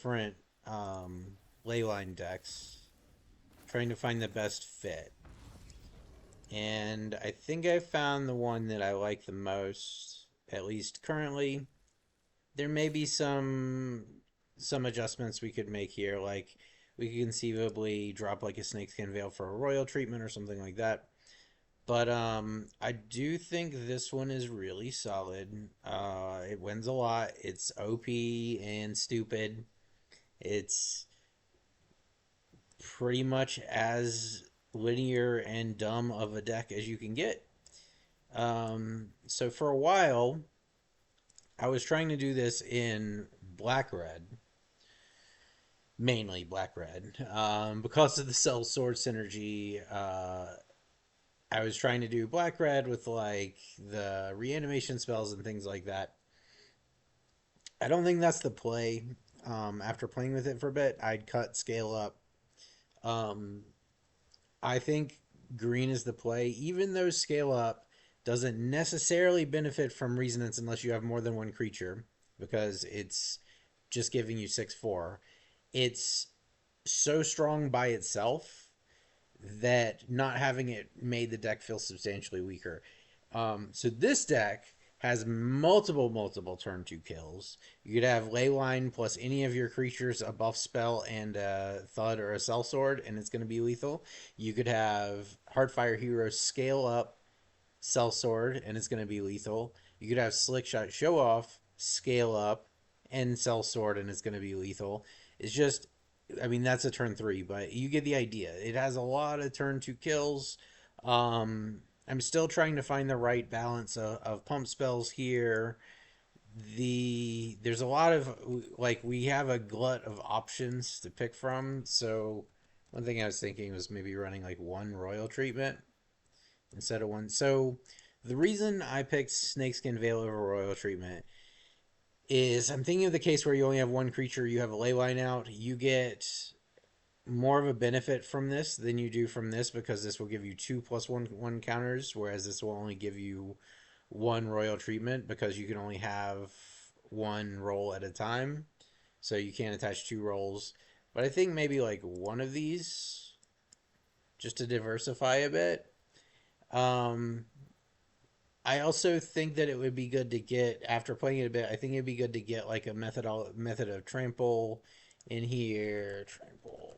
different Leyline decks, trying to find the best fit. And I think I found the one that I like the most, at least currently. There may be some adjustments we could make here, like we could conceivably drop like a snakeskin veil for a royal treatment or something like that. But I do think this one is really solid. It wins a lot. It's OP and stupid. It's pretty much as linear and dumb of a deck as you can get. So for a while, I was trying to do this in black red, mainly black red, because of the cell sword synergy. I was trying to do black red with like the reanimation spells and things like that. I don't think that's the play. After playing with it for a bit, I'd cut scale up. Um, I think green is the play, even though scale up doesn't necessarily benefit from resonance unless you have more than one creature, because it's just giving you 6/4. It's so strong by itself that not having it made the deck feel substantially weaker. So this deck has multiple turn two kills. You could have Leyline plus any of your creatures, a buff spell, and a thud or a cell sword, and it's going to be lethal. You could have Heartfire Hero scale up cell sword, and it's going to be lethal. You could have Slick Shot show off, scale up, and cell sword, and it's going to be lethal. It's just, I mean, that's a turn three, but you get the idea. It has a lot of turn two kills. I'm still trying to find the right balance of pump spells here. There's a lot of like we have a glut of options to pick from. So one thing I was thinking was maybe running like one royal treatment instead of one. So the reason I picked Snakeskin Veil over Royal Treatment is I'm thinking of the case where you only have one creature, you have a ley line out, you get more of a benefit from this than you do from this because this will give you two plus one counters, whereas this will only give you one royal treatment because you can only have one roll at a time. So you can't attach two rolls. But I think maybe like one of these just to diversify a bit. Um, I also think that it would be good to get after playing it a bit. I think it'd be good to get like a method of trample in here. Trample.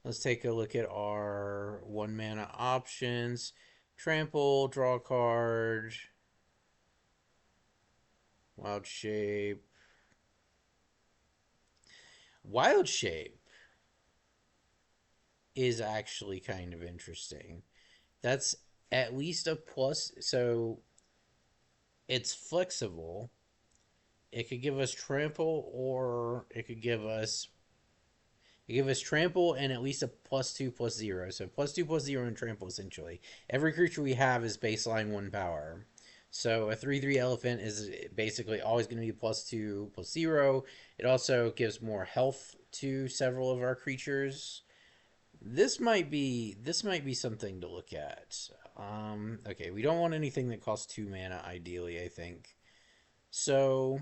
Let's take a look at our one mana options. Trample, draw a card, wild shape. Wild shape is actually kind of interesting. That's at least a plus. So it's flexible. It could give us trample, or it could give us trample and at least a +2/+0. So +2/+0 and trample essentially. Every creature we have is baseline 1 power. So a 3/3 elephant is basically always going to be +2/+0. It also gives more health to several of our creatures. This might be something to look at. Okay, we don't want anything that costs 2 mana ideally, I think. So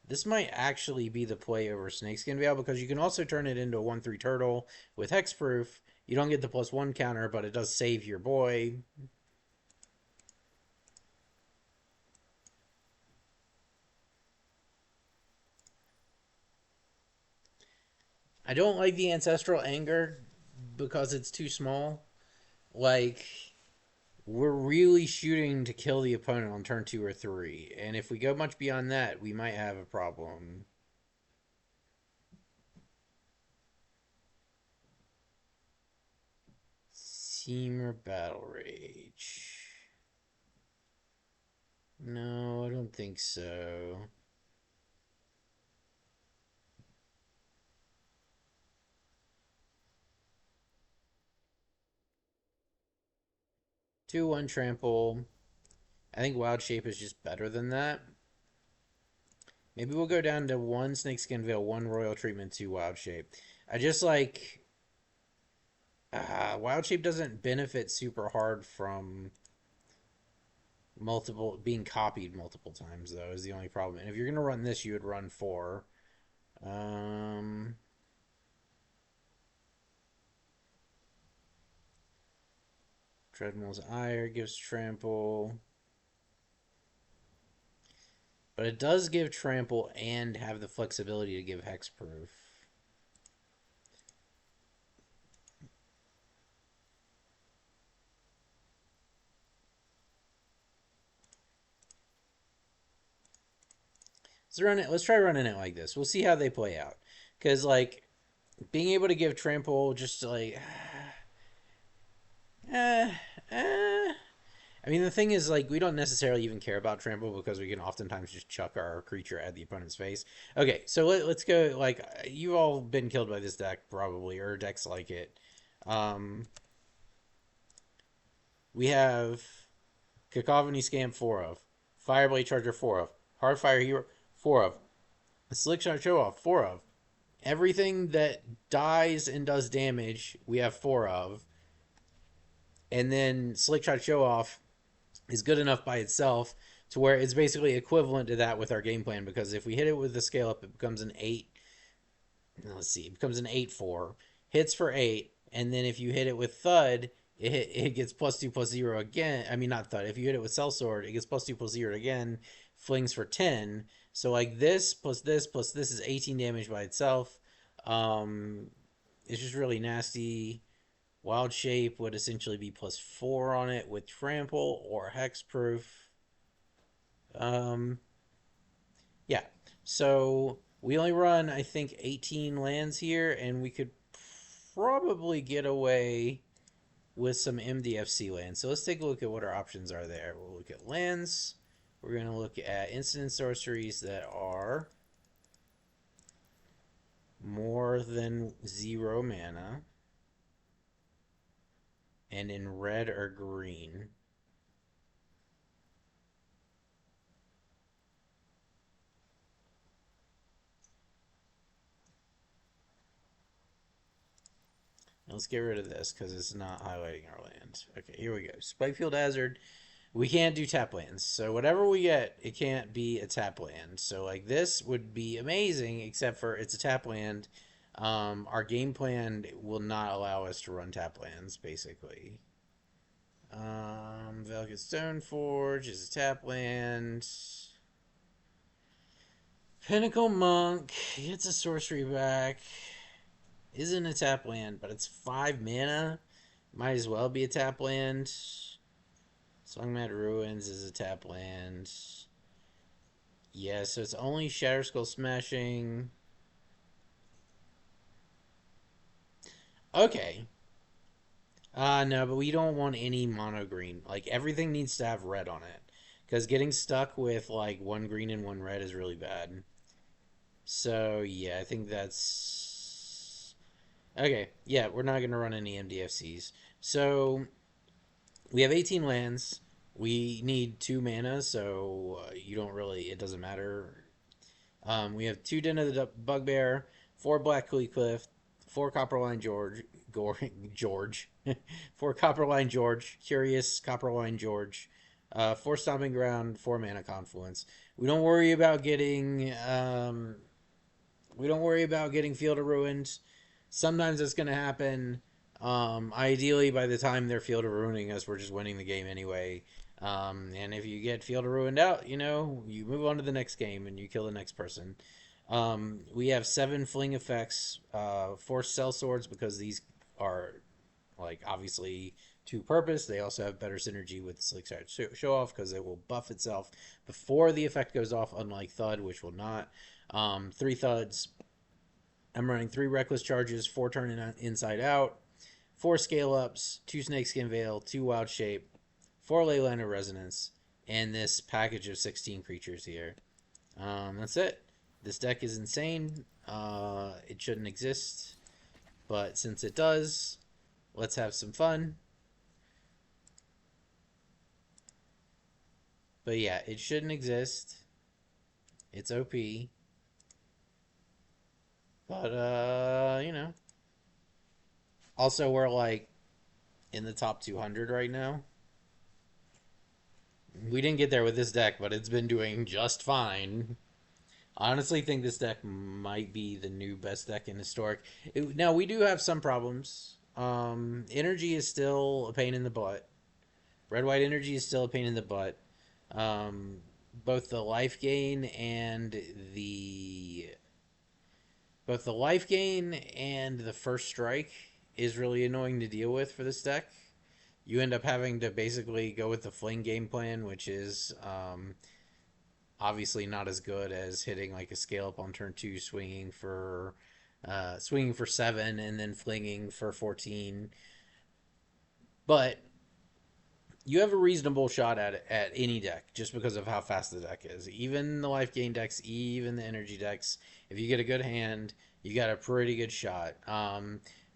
this might actually be the play over Snakeskin Veil because you can also turn it into a 1/3 turtle with hexproof. You don't get the +1 counter, but it does save your boy. I don't like the Ancestral Anger because it's too small. Like, we're really shooting to kill the opponent on turn 2 or 3. And if we go much beyond that, we might have a problem. Seamer Battle Rage. No, I don't think so. 2/1 trample. I think Wild Shape is just better than that. Maybe we'll go down to one Snakeskin Veil, one Royal Treatment, two Wild Shape. I just like Wild Shape doesn't benefit super hard from Multiple being copied multiple times though is the only problem. And if you're gonna run this, you would run four. Um, Treadmill's Ire gives trample, but it does give trample and have the flexibility to give hexproof. Let's run it. Let's try running it like this. We'll see how they play out. Because like being able to give trample, just like, eh, eh. I mean, the thing is, like, we don't necessarily even care about trample because we can oftentimes just chuck our creature at the opponent's face. Okay, so let's go. Like, you've all been killed by this deck probably, or decks like it. Um, we have Cacophony Scam 4 of, Fireblade Charger 4 of, Hardfire Hero 4 of, Slickshot Show Off 4 of. Everything that dies and does damage, we have 4 of. And then Slickshot Show Off is good enough by itself to where it's basically equivalent to that with our game plan, because if we hit it with the scale up, it becomes an 8. Let's see, it becomes an 8/4. Hits for 8, and then if you hit it with Thud, it gets +2/+0 again. I mean, not Thud. If you hit it with Sellsword, it gets +2/+0 again. Flings for 10. So, like, this plus this plus this is 18 damage by itself. It's just really nasty. Wild Shape would essentially be +4 on it with Trample or Hexproof. Um, yeah. So we only run, I think, 18 lands here, and we could probably get away with some MDFC lands. So let's take a look at what our options are there. We'll look at lands. We're going to look at instant sorceries that are more than 0 mana and in red or green. Let's get rid of this because it's not highlighting our land. Okay, here we go. Spikefield Hazard. We can't do tap lands. So whatever we get, it can't be a tap land. So like this would be amazing, except for it's a tap land. Our game plan will not allow us to run tap lands, basically. Velvet Stoneforge is a tap land. Pinnacle Monk gets a sorcery back. Isn't a tap land, but it's 5 mana. Might as well be a tap land. Songmad Ruins is a tap land. Yeah, so it's only Shatterskull Smashing. Okay. No, but we don't want any mono green. Like, everything needs to have red on it. Because getting stuck with, like, 1 green and 1 red is really bad. So, yeah, I think that's... Okay, yeah, we're not going to run any MDFCs. So, we have 18 lands. We need 2 mana, so you don't really... It doesn't matter. We have 2 Den of the Bugbear, 4 Black Cliff, 4 Copperline George, 4 Copperline George, Curious Copperline George, 4 Stomping Ground, 4 Mana Confluence. We don't worry about getting Field of Ruins. Sometimes it's going to happen. Ideally, by the time they're Field of Ruining us, we're just winning the game anyway. And if you get Field of Ruined out, you move on to the next game and you kill the next person. We have 7 Fling effects, 4 Cell Swords, because these are, like, obviously two-purpose. They also have better synergy with Slickshot Show Off because it will buff itself before the effect goes off, unlike Thud, which will not. 3 Thuds. I'm running 3 Reckless Charges, 4 Turn Inside Out, 4 Scale Ups, 2 Snakeskin Veil, 2 Wild Shape, 4 Leyline of Resonance, and this package of 16 creatures here. That's it. This deck is insane. It shouldn't exist, but since it does, let's have some fun. But yeah, it shouldn't exist. It's OP. But, Also, we're, like, in the top 200 right now. We didn't get there with this deck, but it's been doing just fine. I honestly think this deck might be the new best deck in Historic. Now, we do have some problems. Energy is still a pain in the butt. Red White Energy is still a pain in the butt. Um, both the life gain and the both the life gain and the first strike is really annoying to deal with for this deck. You end up having to basically go with the fling game plan, which is obviously not as good as hitting like a scale up on turn two, swinging for 7 and then flinging for 14. But you have a reasonable shot at any deck just because of how fast the deck is. Even the life gain decks, even the energy decks, if you get a good hand, you got a pretty good shot.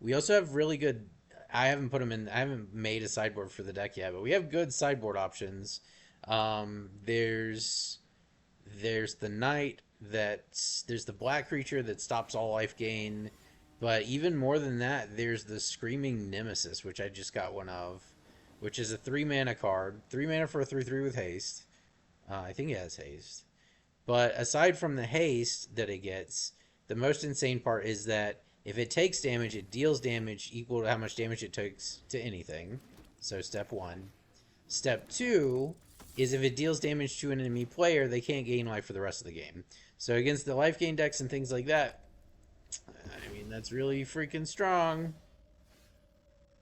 We also have really good. I haven't put them in. I haven't made a sideboard for the deck yet, but we have good sideboard options. There's the knight there's the black creature that stops all life gain, but even more than that, there's the screaming nemesis, which I just got one of, which is a 3 mana card, 3 mana for a 3/3 with haste. I think it has haste. But aside from the haste that it gets, the most insane part is that if it takes damage, it deals damage equal to how much damage it takes to anything. So step one. Step two is if it deals damage to an enemy player, they can't gain life for the rest of the game. So against the life gain decks and things like that, I mean, that's really freaking strong.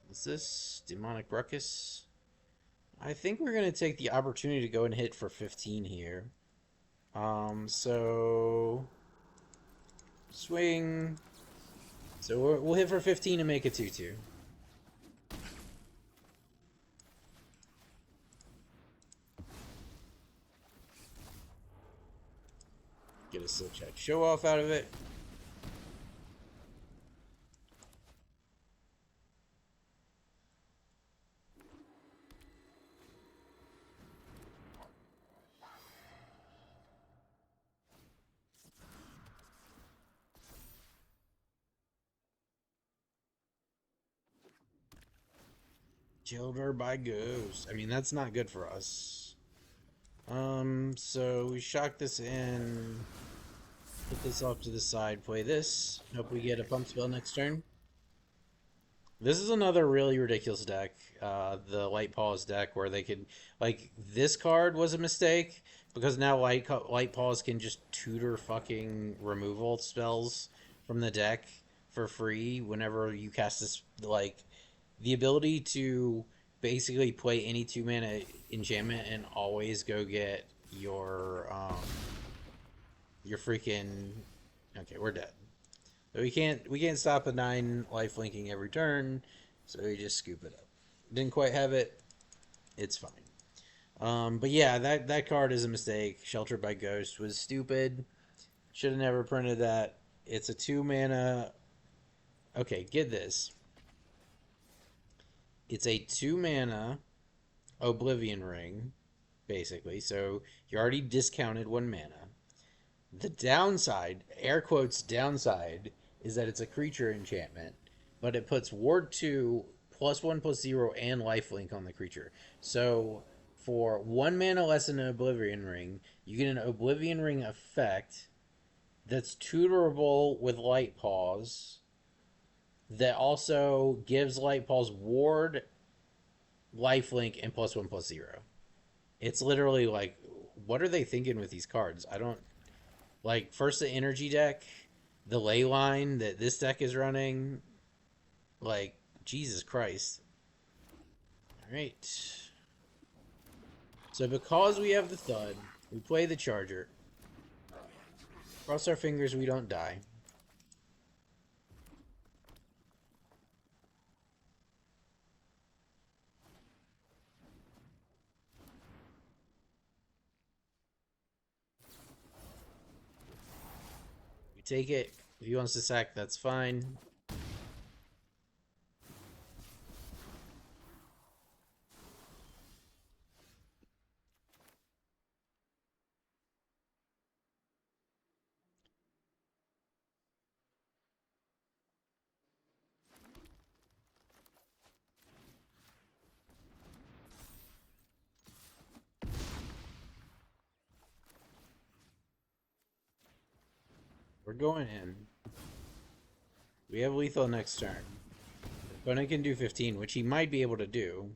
What's this? Demonic Ruckus? I think we're going to take the opportunity to go and hit for 15 here. So swing. So we'll hit for 15 and make a 2/2. Get a Silk Check Show Off out of it. Killed her by ghost. I mean, that's not good for us. So we shock this in. Put this off to the side. Play this. Hope we get a pump spell next turn. This is another really ridiculous deck. The Light Paws deck, where they could, like, this card was a mistake because now Light Paws can just tutor fucking removal spells from the deck for free whenever you cast this. Like, the ability to basically play any 2 mana enchantment and always go get your freaking. Okay, we're dead. So we can't stop a 9 life linking every turn, so we just scoop it up. Didn't quite have it. It's fine. But yeah, that card is a mistake. Sheltered by Ghost was stupid. Should have never printed that. It's a 2 mana. Okay, get this. It's a 2 mana Oblivion Ring, basically. So you already discounted 1 mana. The downside, air quotes downside, is that it's a creature enchantment, but it puts Ward 2 +1/+0 and lifelink on the creature. So for 1 mana less than an Oblivion Ring, you get an Oblivion Ring effect that's tutorable with Light Paws, that also gives Light Paws Ward, lifelink, and +1/+0. It's literally like, what are they thinking with these cards? I don't. Like, first the energy deck, the Leyline that this deck is running. Like, Jesus Christ. Alright. So because we have the Thud, we play the Charger. Cross our fingers we don't die. We take it. If he wants to sack, that's fine. We're going in. We have lethal next turn. Opponent can do 15, which he might be able to do.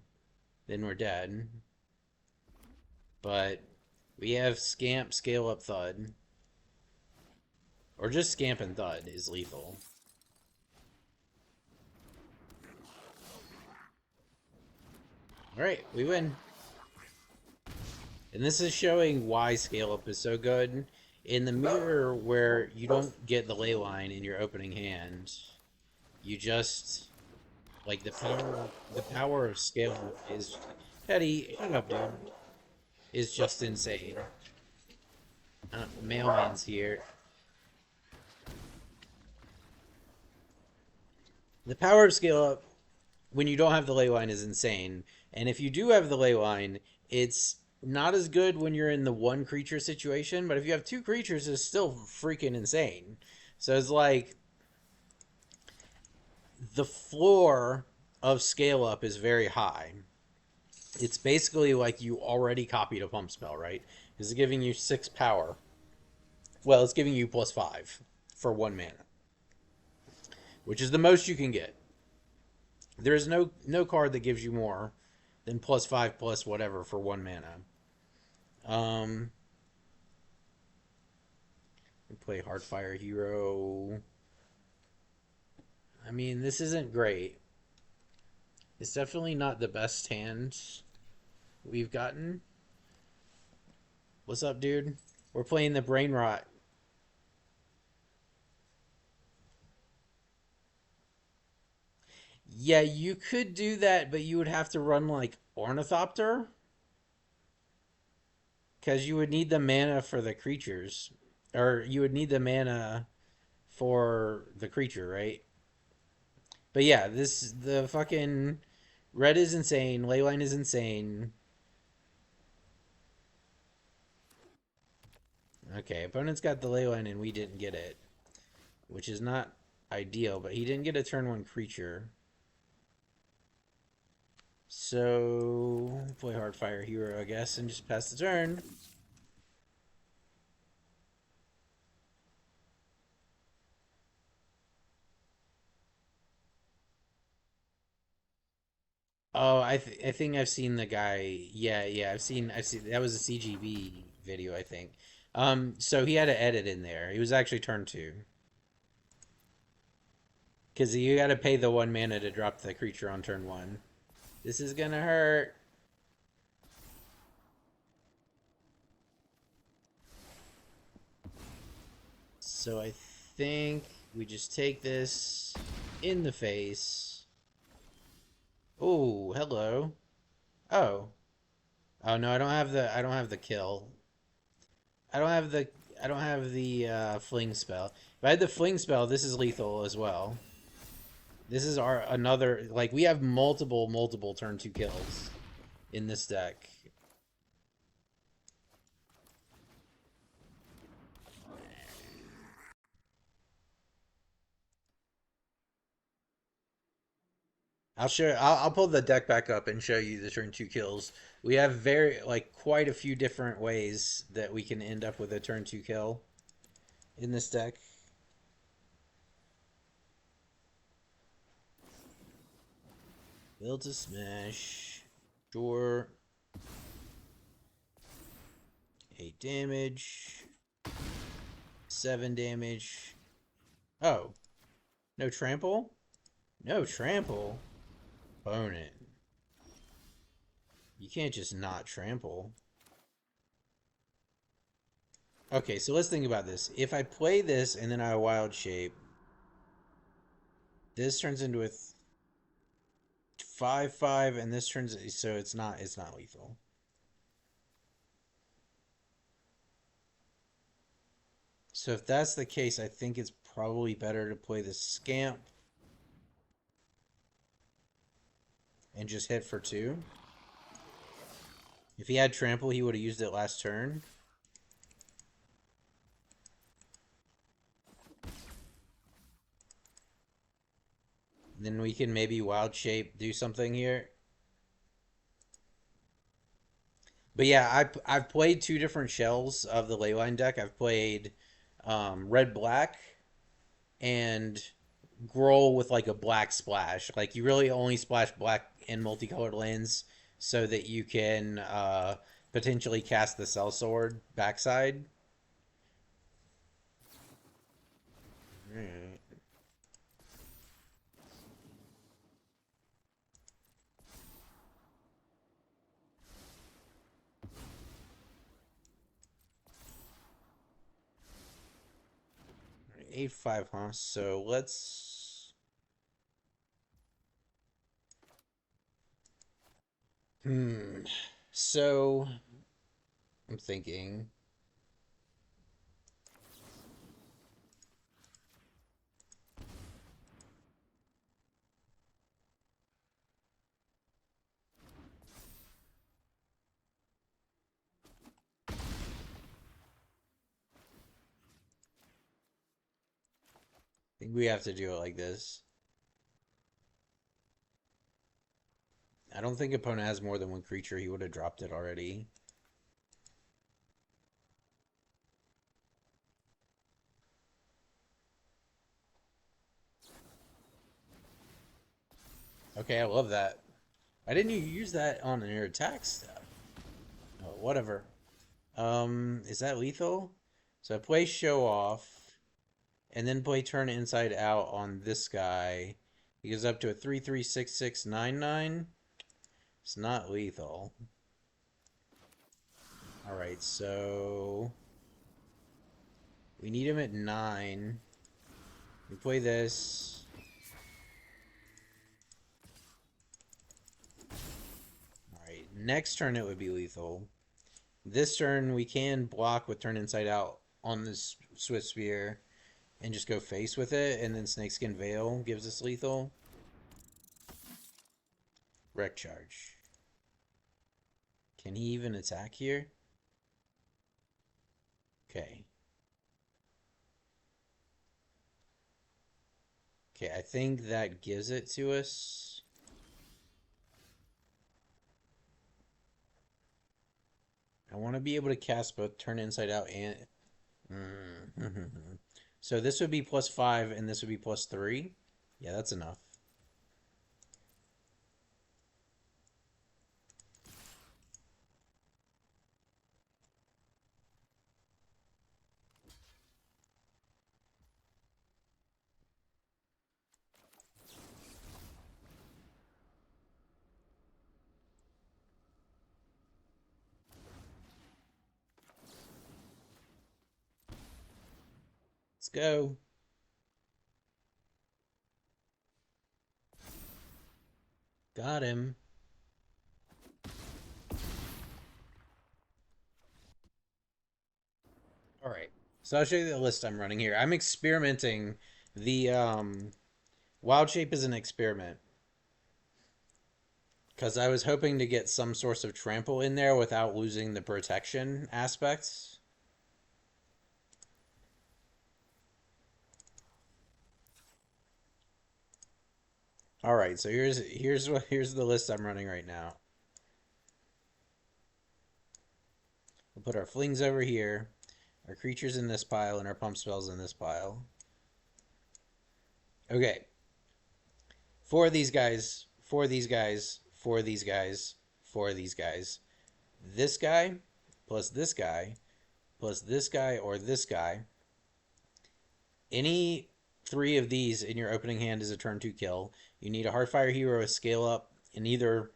Then we're dead. But we have Scamp, Scale Up, Thud. Or just Scamp and Thud is lethal. Alright, we win. And this is showing why Scale Up is so good. In the mirror where you don't get the Leyline in your opening hand, you just... Like, the power of Scale Up is... Petty, shut up, dude. Is just insane. Mailman's here. The power of Scale Up when you don't have the Leyline is insane. And if you do have the Leyline, it's not as good when you're in the one creature situation, but if you have two creatures, it's still freaking insane. So it's like the floor of Scale Up is very high. It's basically like you already copied a pump spell, right? It's giving you 6 power. Well, it's giving you +5 for 1 mana, which is the most you can get. There is no card that gives you more than +5 plus whatever for 1 mana. We play Heartfire Hero. I mean, this isn't great. It's definitely not the best hand we've gotten. What's up, dude? We're playing the Brain Rot. Yeah, you could do that, but you would have to run like Ornithopter. Because you would need the mana for the creatures. Or you would need the mana for the creature, right? But yeah, the fucking red is insane. Leyline is insane. Okay, opponent's got the Leyline and we didn't get it. Which is not ideal, but he didn't get a turn 1 creature. So, play Heartfire Hero, I guess, and just pass the turn. Oh, I think I've seen the guy. Yeah, I've seen that was a CGB video, I think. So he had an edit in there. He was actually turn 2. Because you got to pay the 1 mana to drop the creature on turn 1. This is gonna hurt. So I think we just take this in the face. Oh, hello. Oh. Oh no, I don't have the kill. I don't have the fling spell. If I had the fling spell, this is lethal as well. This is our another like we have multiple turn 2 kills in this deck. I'll pull the deck back up and show you the turn 2 kills. We have quite a few different ways that we can end up with a turn 2 kill in this deck. Build to smash. Sure. 8 damage. 7 damage. Oh. No trample? No trample? Opponent. You can't just not trample. Okay, so let's think about this. If I play this and then I wild shape, this turns into a 5/5, and this turns so it's not lethal. So if that's the case, I think it's probably better to play the Scamp and just hit for 2. If he had trample, he would have used it last turn. Then we can maybe wild shape, do something here. But yeah, I've played 2 different shells of the Leyline deck. I've played red black and Grull with like a black splash. Like you really only splash black in multicolored lands so that you can potentially cast the Sellsword backside. Alright. 8-5, huh? So let's. Hmm. So I'm thinking. I think we have to do it like this. I don't think opponent has more than one creature. He would have dropped it already. Okay, I love that. I didn't even use that on your attack stuff. Oh, whatever. Is that lethal? So I play show off, and then play turn inside out on this guy. He goes up to a 3-3-6-6-9-9. It's not lethal. Alright, so we need him at 9. We play this. Alright, next turn it would be lethal. This turn we can block with turn inside out on this Swift Spear and just go face with it, and then Snakeskin Veil gives us lethal. Wreck Charge. Can he even attack here? Okay. Okay, I think that gives it to us. I want to be able to cast both turn inside out and... So this would be +5 and this would be +3. Yeah, that's enough. Let's go. Got him. All right. So I'll show you the list I'm running here. I'm experimenting. The Wild Shape is an experiment because I was hoping to get some source of trample in there without losing the protection aspects. All right, so here's the list I'm running right now. We'll put our flings over here, our creatures in this pile, and our pump spells in this pile. Okay. For these guys, for these guys, for these guys, for these guys. This guy plus this guy plus this guy or this guy. Any 3 of these in your opening hand is a turn 2 kill. You need a Heartfire Hero to scale up in either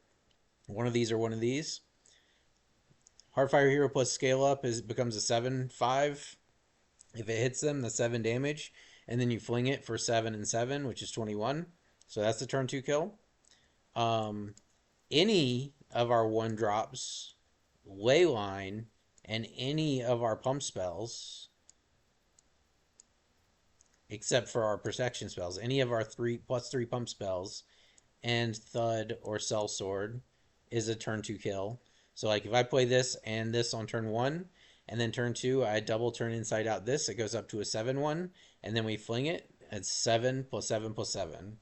one of these or one of these. Heartfire Hero plus scale up becomes a 7/5. If it hits them, that's 7 damage. And then you fling it for 7 and 7, which is 21. So that's the turn 2 kill. Any of our 1-drops, Leyline, and any of our pump spells, except for our protection spells, any of our +3 pump spells, and Thud or Sellsword is a turn 2 kill. So like if I play this and this on turn 1, and then turn 2 I double turn inside out this, it goes up to a 7/1, and then we fling it. It's 7 + 7 + 7.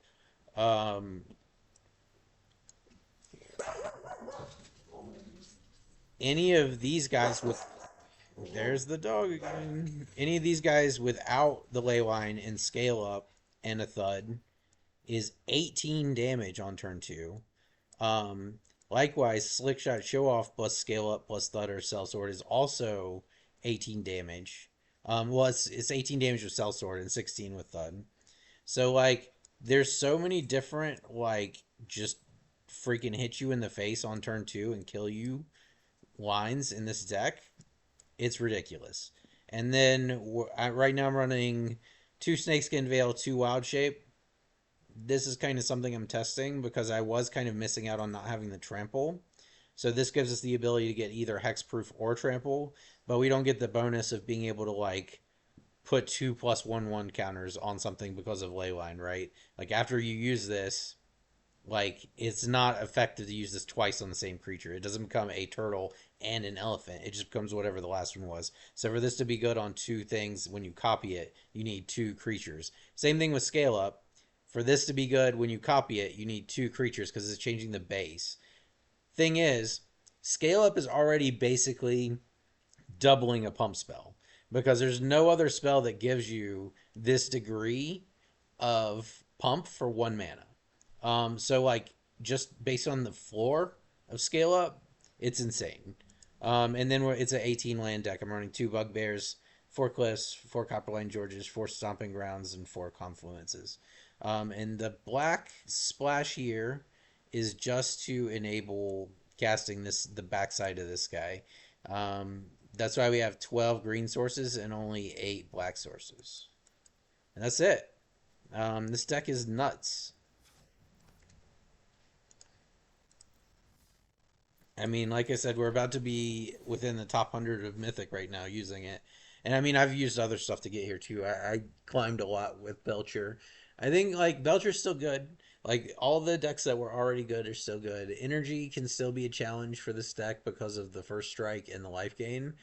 Any of these guys There's the dog again. Any of these guys without the ley line and scale up and a thud is 18 damage on turn two. Um, Likewise, Slick Shot Show Off plus Scale Up plus Thud or Cell Sword is also 18 damage. Well, it's 18 damage with Cell Sword and 16 with Thud. So, like, there's so many different, like, just freaking hit you in the face on turn two and kill you lines in this deck. It's ridiculous. And then right now I'm running two Snakeskin Veil, two Wild Shape. This is kind of something I'm testing because I was kind of missing out on not having the trample. So this gives us the ability to get either hexproof or trample, but we don't get the bonus of being able to like put 2+1/1 counters on something because of Leyline, right? Like after you use this, like it's not effective to use this twice on the same creature. It doesn't become a turtle and an elephant. It just becomes whatever the last one was. So for this to be good on two things, when you copy it, you need two creatures. Same thing with scale up. For this to be good, when you copy it, you need two creatures because it's changing the base. Thing is, scale up is already basically doubling a pump spell because there's no other spell that gives you this degree of pump for one mana. So like just based on the floor of scale up, it's insane. And then it's an 18 land deck. I'm running two bugbears, four cliffs, four copperline Georges, four stomping grounds, and four confluences. And the black splash here is just to enable casting the backside of this guy. That's why we have 12 green sources and only 8 black sources. And that's it. This deck is nuts. I mean, like I said, we're about to be within the top 100 of Mythic right now using it. And I mean, I've used other stuff to get here too. I climbed a lot with Belcher. I think like Belcher's still good. Like all the decks that were already good are still good. Energy can still be a challenge for this deck because of the first strike and the life gain.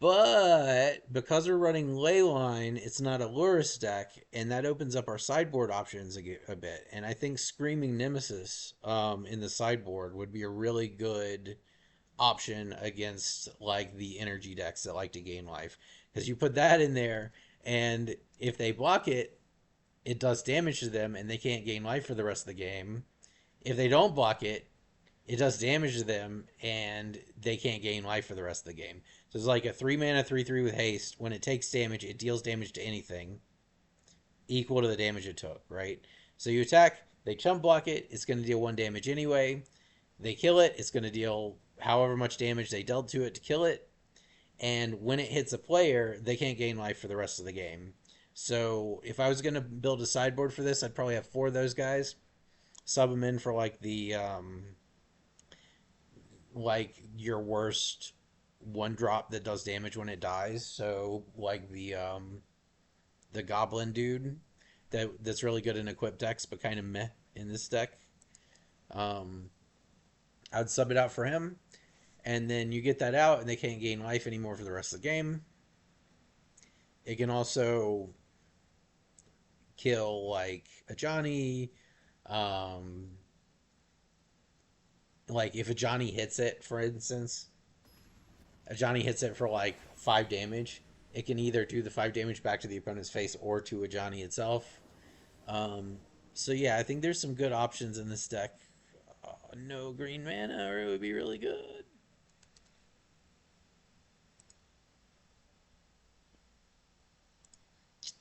But because we're running Leyline, it's not a Lurus deck, and that opens up our sideboard options a bit. And I think Screaming Nemesis in the sideboard would be a really good option against like the energy decks that like to gain life. Because you put that in there, and if they block it, it does damage to them, and they can't gain life for the rest of the game. If they don't block it, it does damage to them, and they can't gain life for the rest of the game. So it's like a 3 mana 3/3 with haste. When it takes damage, it deals damage to anything equal to the damage it took, right? So you attack, they chump block it, it's going to deal 1 damage anyway. They kill it, it's going to deal however much damage they dealt to it to kill it. And when it hits a player, they can't gain life for the rest of the game. So if I was going to build a sideboard for this, I'd probably have 4 of those guys. Sub them in for like your worst one drop that does damage when it dies. So like the goblin dude that's really good in equipped decks but kind of meh in this deck. Um, I'd sub it out for him, and then you get that out, and they can't gain life anymore for the rest of the game. It can also kill like a Johnny. Um, like if a Johnny hits it, for instance, a Johnny hits it for like 5 damage. It can either do the 5 damage back to the opponent's face or to a Johnny itself. Um, so yeah, I think there's some good options in this deck. No green mana, or it would be really good.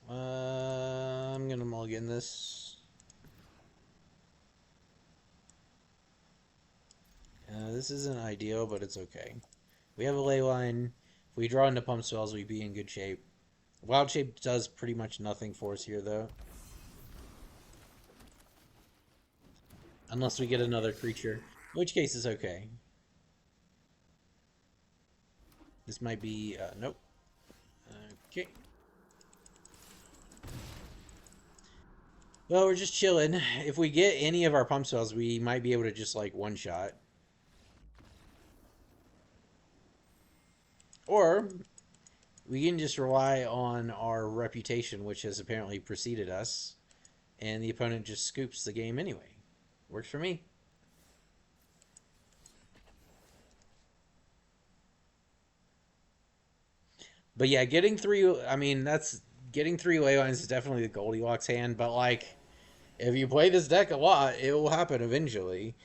I'm gonna mulligan this. This isn't ideal, but it's okay. We have a ley line. If we draw into pump spells, we'd be in good shape. Wild shape does pretty much nothing for us here, though. Unless we get another creature, in which case is okay. This might be, nope. Okay. Well, we're just chilling. If we get any of our pump spells, we might be able to just, like, one-shot. Or we can just rely on our reputation, which has apparently preceded us, and the opponent just scoops the game anyway. Works for me. But yeah, getting three. I mean, that's getting three ley lines is definitely the Goldilocks hand. But like, if you play this deck a lot, it will happen eventually.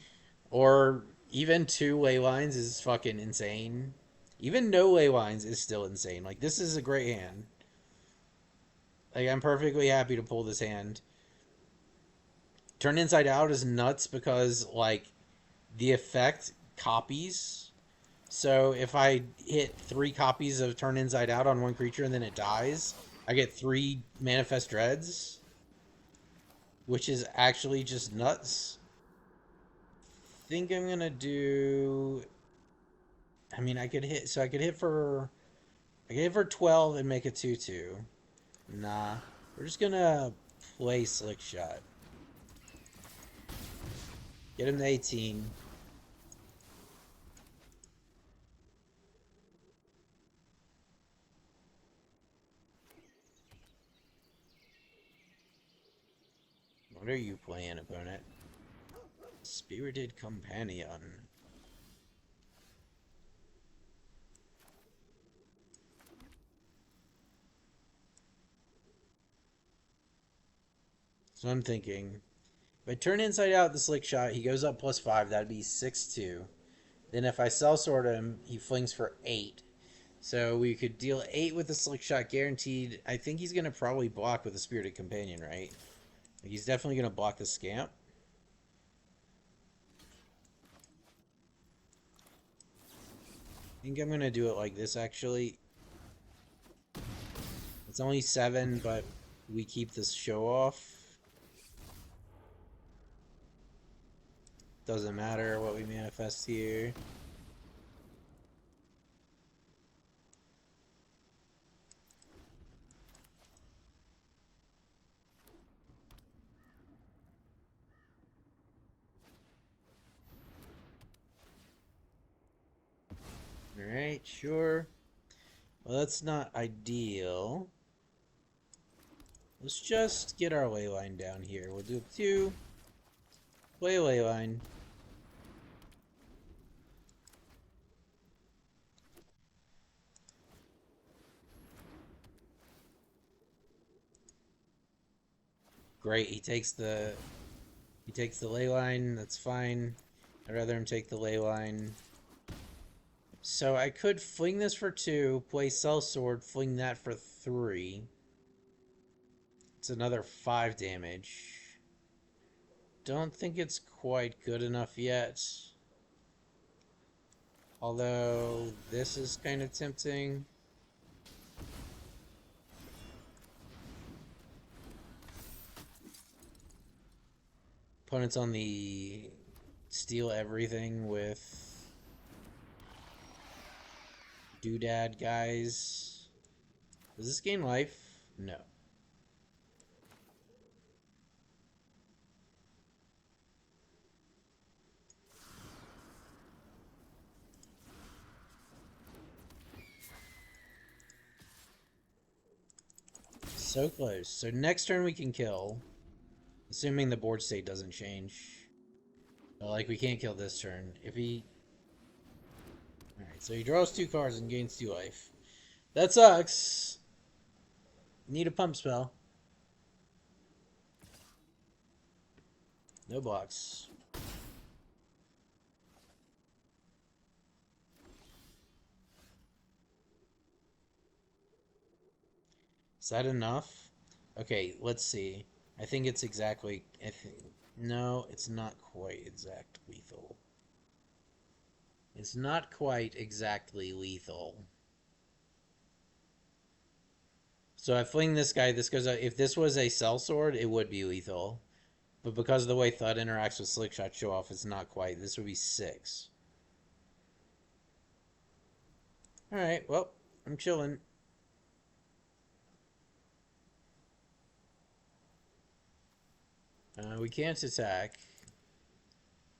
Or even two ley lines is fucking insane. Even no ley lines is still insane. Like this is a great hand. Like I'm perfectly happy to pull this hand. Turn inside out is nuts because like the effect copies. So if I hit three copies of Turn Inside Out on one creature and then it dies, I get three Manifest Dreads, which is actually just nuts. Think I'm gonna do. I mean, I could hit. So I could hit for. I could hit for 12 and make a 2/2. Nah, we're just gonna play Slick Shot. Get him to 18. What are you playing, opponent? Spirited Companion. So I'm thinking, if I turn inside out the Slick Shot, he goes up +5. That'd be 6/2. Then if I Cell Sword him, he flings for 8. So we could deal 8 with the Slick Shot guaranteed. I think he's going to probably block with the Spirited Companion, right? Like he's definitely going to block the Scamp. I think I'm going to do it like this, actually. It's only 7, but we keep this show off. Doesn't matter what we manifest here. Alright, sure. Well, that's not ideal. Let's just get our Leyline down here. We'll do 2. Play Leyline. Great, he takes the Leyline, that's fine. I'd rather him take the Leyline. So I could fling this for 2, play Cell Sword, fling that for 3. It's another 5 damage. Don't think it's quite good enough yet. Although, this is kind of tempting. Opponent's on the steal everything with Doodad guys. Does this gain life? No. So close. So next turn we can kill. Assuming the board state doesn't change. But, like, we can't kill this turn. If he... Alright, so he draws 2 cards and gains 2 life. That sucks. Need a pump spell. No blocks. Is that enough? Okay, let's see. I think it's exactly... No, it's not quite exact lethal. It's not quite exactly lethal. So I fling this guy, this goes out. If this was a Cell Sword, it would be lethal. But because of the way Thud interacts with Slick Shot Show Off, it's not quite. This would be 6. Alright, well, I'm chilling. We can't attack.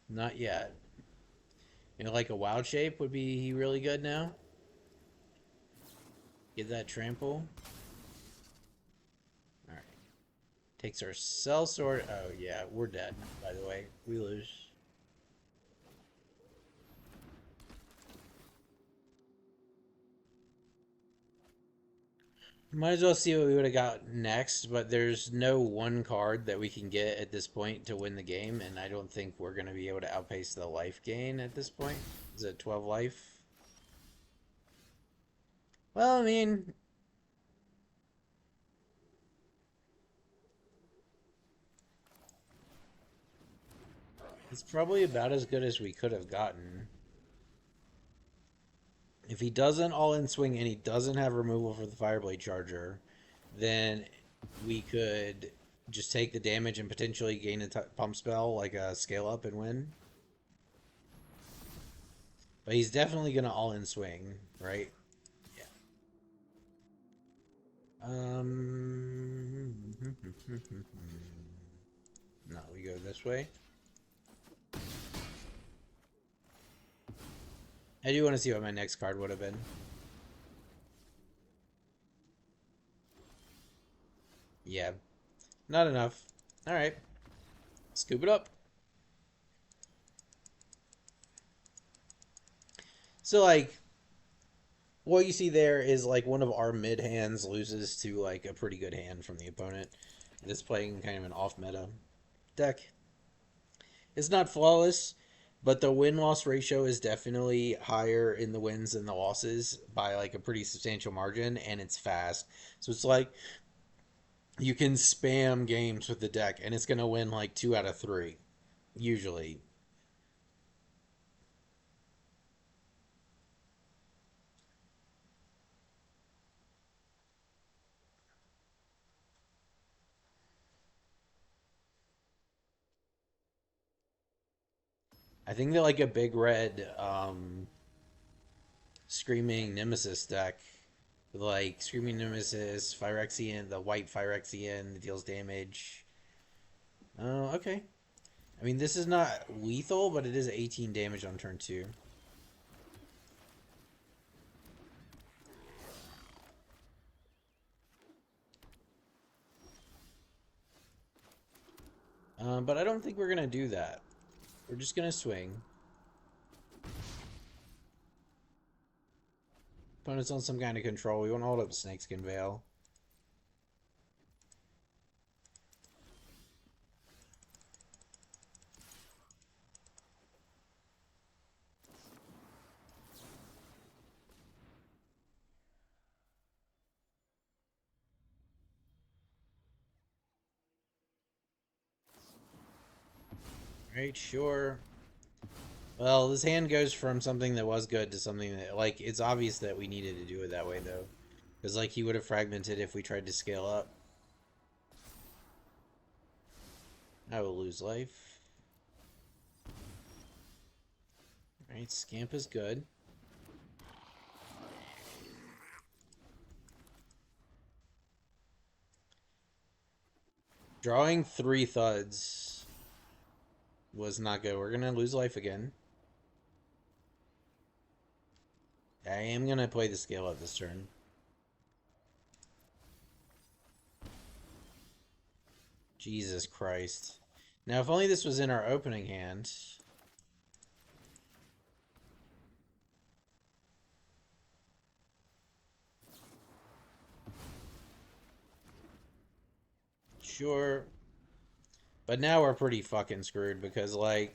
Not yet. You know, like a Wild Shape would be really good now. Get that trample. Alright. Takes our Cell Sword. Oh, yeah, we're dead, by the way. We lose. Might as well see what we would have got next, but there's no one card that we can get at this point to win the game, and I don't think we're going to be able to outpace the life gain at this point. Is it 12 life? Well, I mean, it's probably about as good as we could have gotten. If he doesn't all in swing and he doesn't have removal for the Fireblade Charger, then we could just take the damage and potentially gain a pump spell like a scale up and win. But he's definitely gonna all in swing, right? Yeah. No, we go this way. I do want to see what my next card would have been. Yeah, not enough. All right, scoop it up. So like, what you see there is like one of our mid hands loses to like a pretty good hand from the opponent that's playing kind of an off meta deck. It's not flawless, but the win loss ratio is definitely higher in the wins than the losses by like a pretty substantial margin, and it's fast. So it's like you can spam games with the deck, and it's going to win like 2 out of 3, usually. I think that like a big red Screaming Nemesis deck with like Screaming Nemesis, Phyrexian, the white Phyrexian that deals damage. Oh, okay. I mean, this is not lethal, but it is 18 damage on turn 2. But I don't think we're going to do that. We're just going to swing. Opponent's on some kind of control. We won't hold up Snakeskin Veil. Right, sure. Well, this hand goes from something that was good to something that, like, it's obvious that we needed to do it that way, though. Because, like, he would have fragmented if we tried to scale up. I will lose life. Alright, Scamp is good. Drawing 3 thuds was not good. We're going to lose life again. I am going to play the scale up this turn. Jesus Christ. Now, if only this was in our opening hand. Sure. But now we're pretty fucking screwed because, like,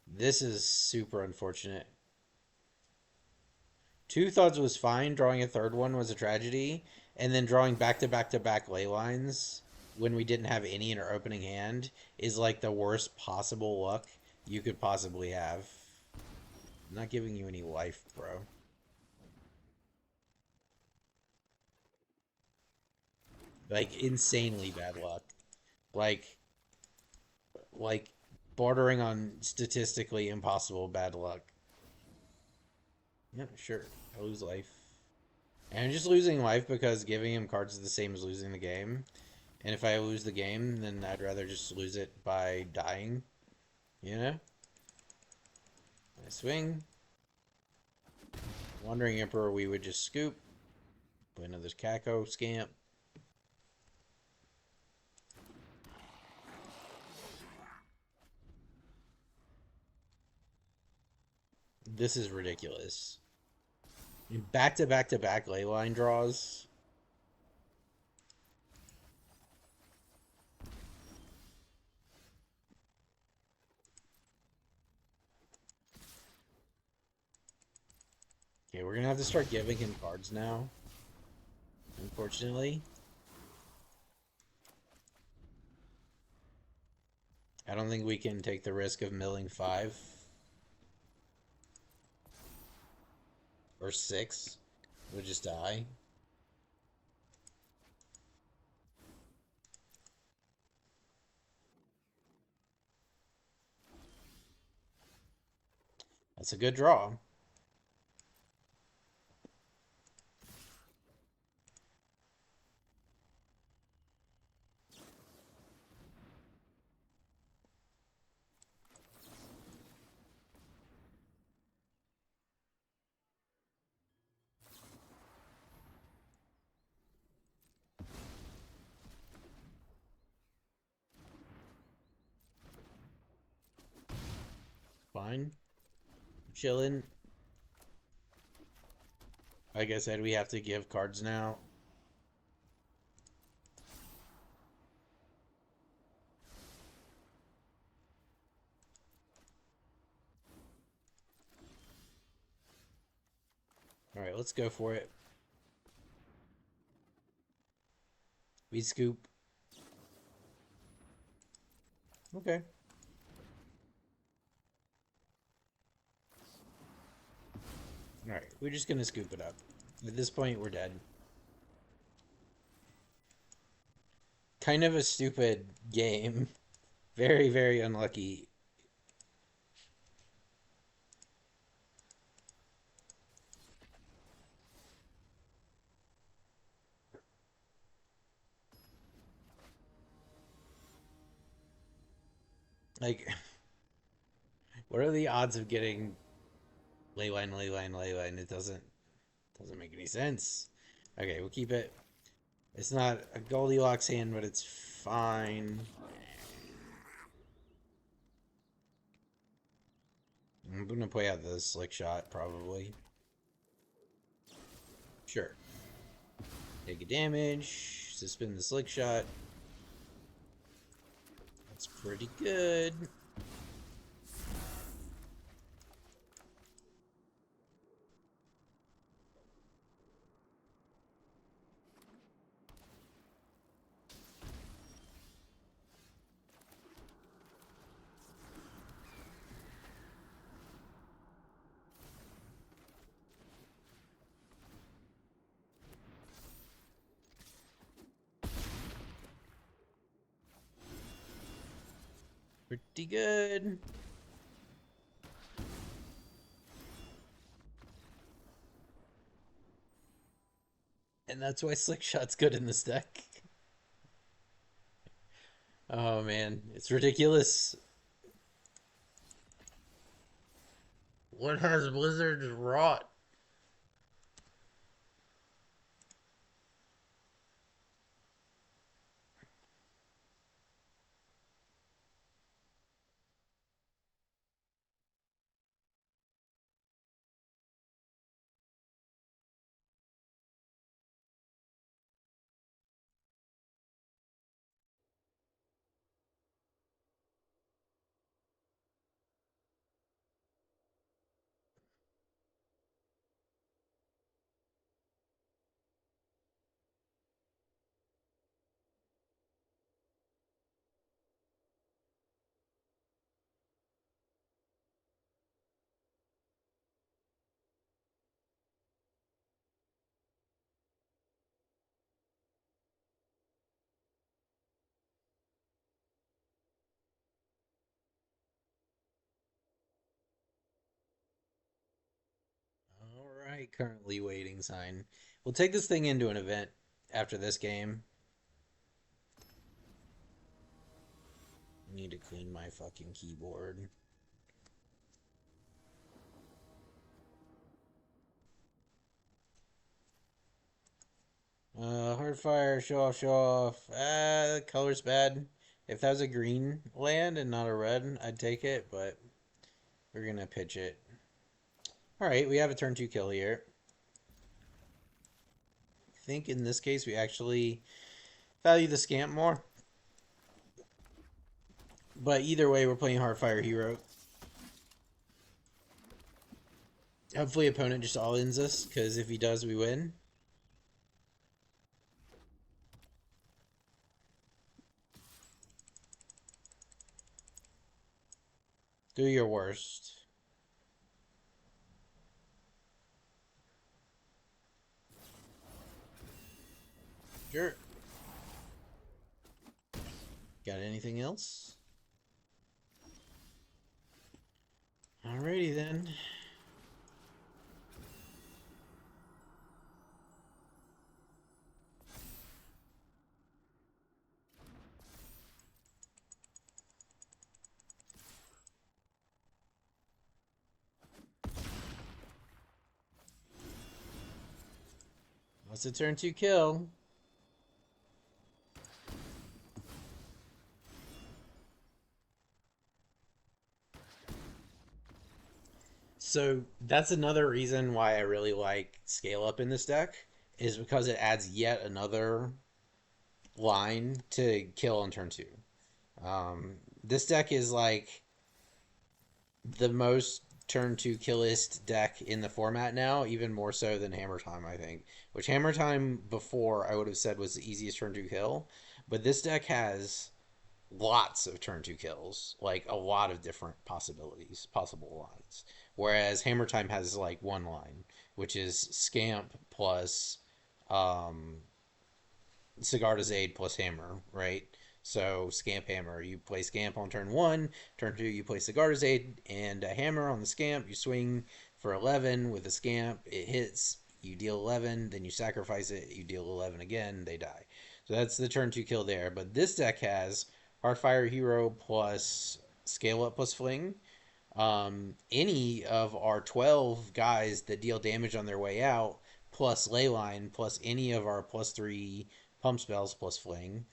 this is super unfortunate. 2 thuds was fine. Drawing a third one was a tragedy. And then drawing back to back to back ley lines when we didn't have any in our opening hand is like the worst possible luck you could possibly have. I'm not giving you any life, bro. Like, insanely bad luck. Like, like bordering on statistically impossible bad luck. Yeah, sure. I lose life. And I'm just losing life because giving him cards is the same as losing the game. And if I lose the game, then I'd rather just lose it by dying. You know? I swing. Wandering Emperor, we would just scoop. Play another Kako Scamp. This is ridiculous. Back to back to back ley line draws. Okay, we're gonna have to start giving him cards now, unfortunately. I don't think we can take the risk of milling 5 or 6. We'll just die. That's a good draw. Fine. Chilling. Like I said, we have to give cards now. Alright, let's go for it. We scoop. Okay. Alright, we're just gonna scoop it up. At this point, we're dead. Kind of a stupid game. Very, very unlucky. Like, what are the odds of getting Leyline, Leyline, Leyline? It doesn't make any sense. Okay, we'll keep it. It's not a Goldilocks hand, but it's fine. I'm gonna play out the slick shot, probably. Sure. Take a damage. Suspend the slick shot. That's pretty good. Pretty good. And that's why Slick Shot's good in this deck. Oh man, it's ridiculous. What has Blizzard wrought? Alright, currently waiting sign. We'll take this thing into an event after this game. I need to clean my fucking keyboard. Hardfire, show off, show off. The color's bad. If that was a green land and not a red, I'd take it, but we're gonna pitch it. Alright, we have a turn 2 kill here. I think in this case we actually value the scamp more. But either way, we're playing Hardfire Hero. Hopefully opponent just all-ins us, because if he does, we win. Do your worst. Sure. Got anything else? Alrighty then. What's a turn 2 kill? So that's another reason why I really like scale up in this deck, is because it adds yet another line to kill on turn 2. This deck is like the most turn 2 killist deck in the format now, even more so than Hammer Time, I think. Which Hammer Time before I would have said was the easiest turn 2 kill, but this deck has lots of turn 2 kills, like a lot of different possible lines. Whereas Hammer Time has like one line, which is Scamp plus um, Sigarda's Aid plus Hammer, right? So Scamp Hammer, you play Scamp on turn 1, turn 2 you play Sigarda's Aid and a Hammer on the Scamp, you swing for 11 with a Scamp, it hits, you deal 11, then you sacrifice it, you deal 11 again, they die. So that's the turn 2 kill there. But this deck has Heartfire Hero plus Scale Up plus Fling. Any of our 12 guys that deal damage on their way out, plus Leyline, plus any of our plus 3 pump spells plus Fling,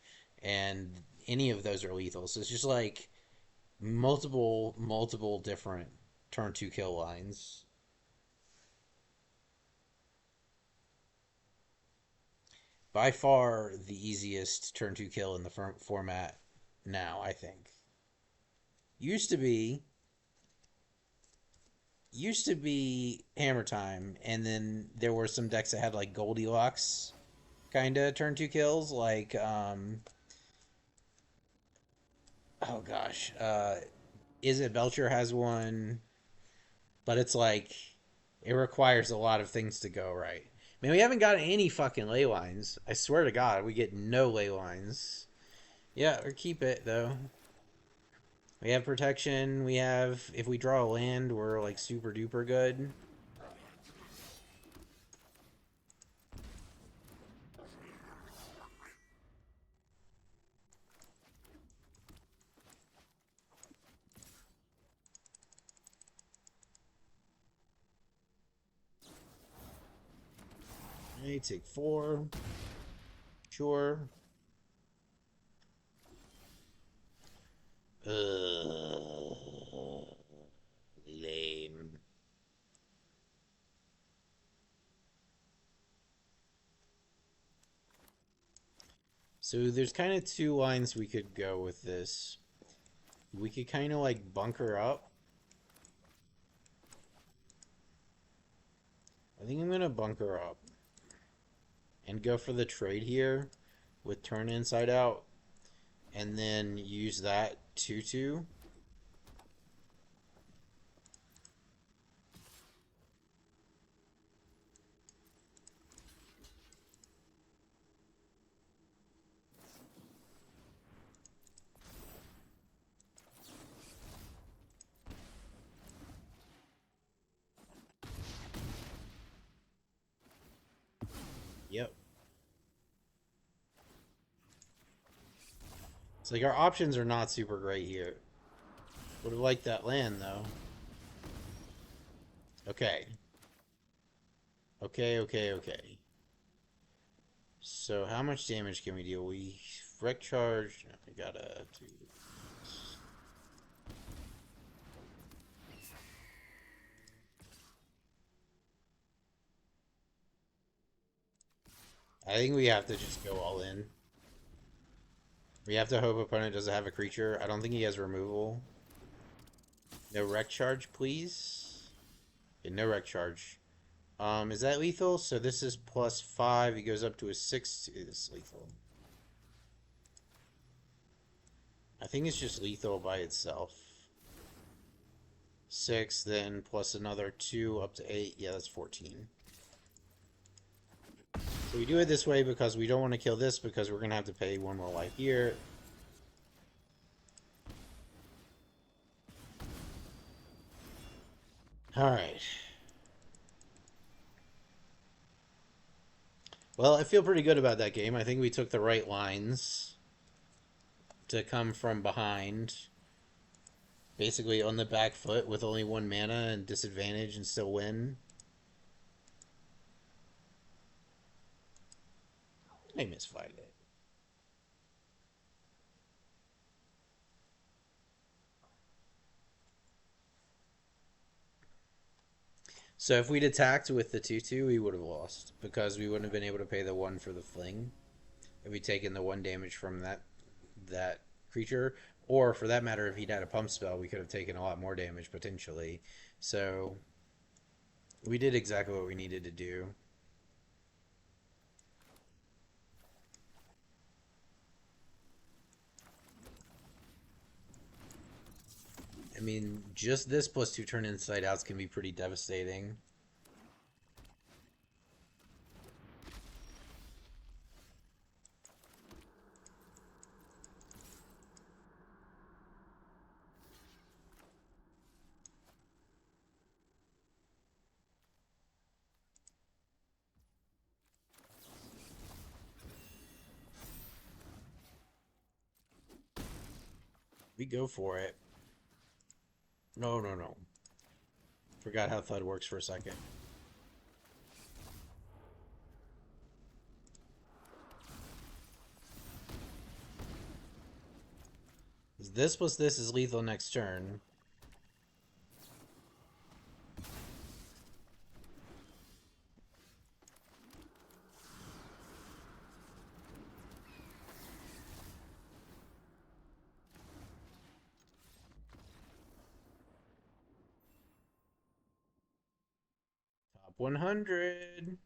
and any of those are lethal. So it's just like multiple different turn 2 kill lines. By far the easiest turn 2 kill in the format now, I think. Used to be Hammer Time, and then there were some decks that had like Goldilocks kind of turn 2 kills, like oh gosh, is it Belcher has one, but it's like it requires a lot of things to go right. Man, we haven't got any fucking ley lines. I swear to God, we get no ley lines. Yeah, or keep it though. We have protection. We have, if we draw a land, we're like super duper good. Okay, take 4. Sure. Lame. So there's kind of two lines we could go with this. We could kind of like bunker up. I think I'm going to bunker up and go for the trade here with turn inside out and then use that 2-2. Yep. It's like our options are not super great here. Would have liked that land though. Okay. Okay. So how much damage can we deal? We wreck charge. No, we gotta do. I think we have to just go all in. We have to hope opponent doesn't have a creature. I don't think he has removal. No wreck charge, please. And no wreck charge. Is that lethal? So this is +5. He goes up to a 6. It's lethal. I think it's just lethal by itself. 6, then plus another 2 up to 8. Yeah, that's 14. So we do it this way because we don't want to kill this because we're going to have to pay 1 more life here. Alright. Well, I feel pretty good about that game. I think we took the right lines to come from behind. Basically on the back foot with only 1 mana and disadvantage and still win. I misfired it. So if we'd attacked with the 2/2, we would have lost because we wouldn't have been able to pay the 1 for the fling. If we'd taken the 1 damage from that creature, or for that matter, if he'd had a pump spell, we could have taken a lot more damage potentially. So we did exactly what we needed to do. I mean, just this +2 turn inside outs can be pretty devastating. We go for it. No, no, no. Forgot how Thud works for a second. This plus this is lethal next turn. Top 100.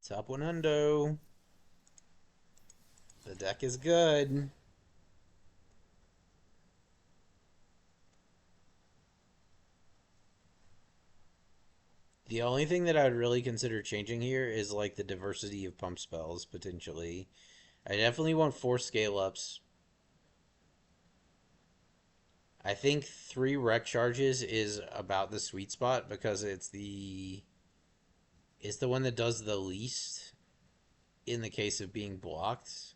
Top 100. The deck is good. The only thing that I would really consider changing here is like the diversity of pump spells potentially. I definitely want 4 scale ups. I think 3 wreck charges is about the sweet spot because it's the one that does the least in the case of being blocked.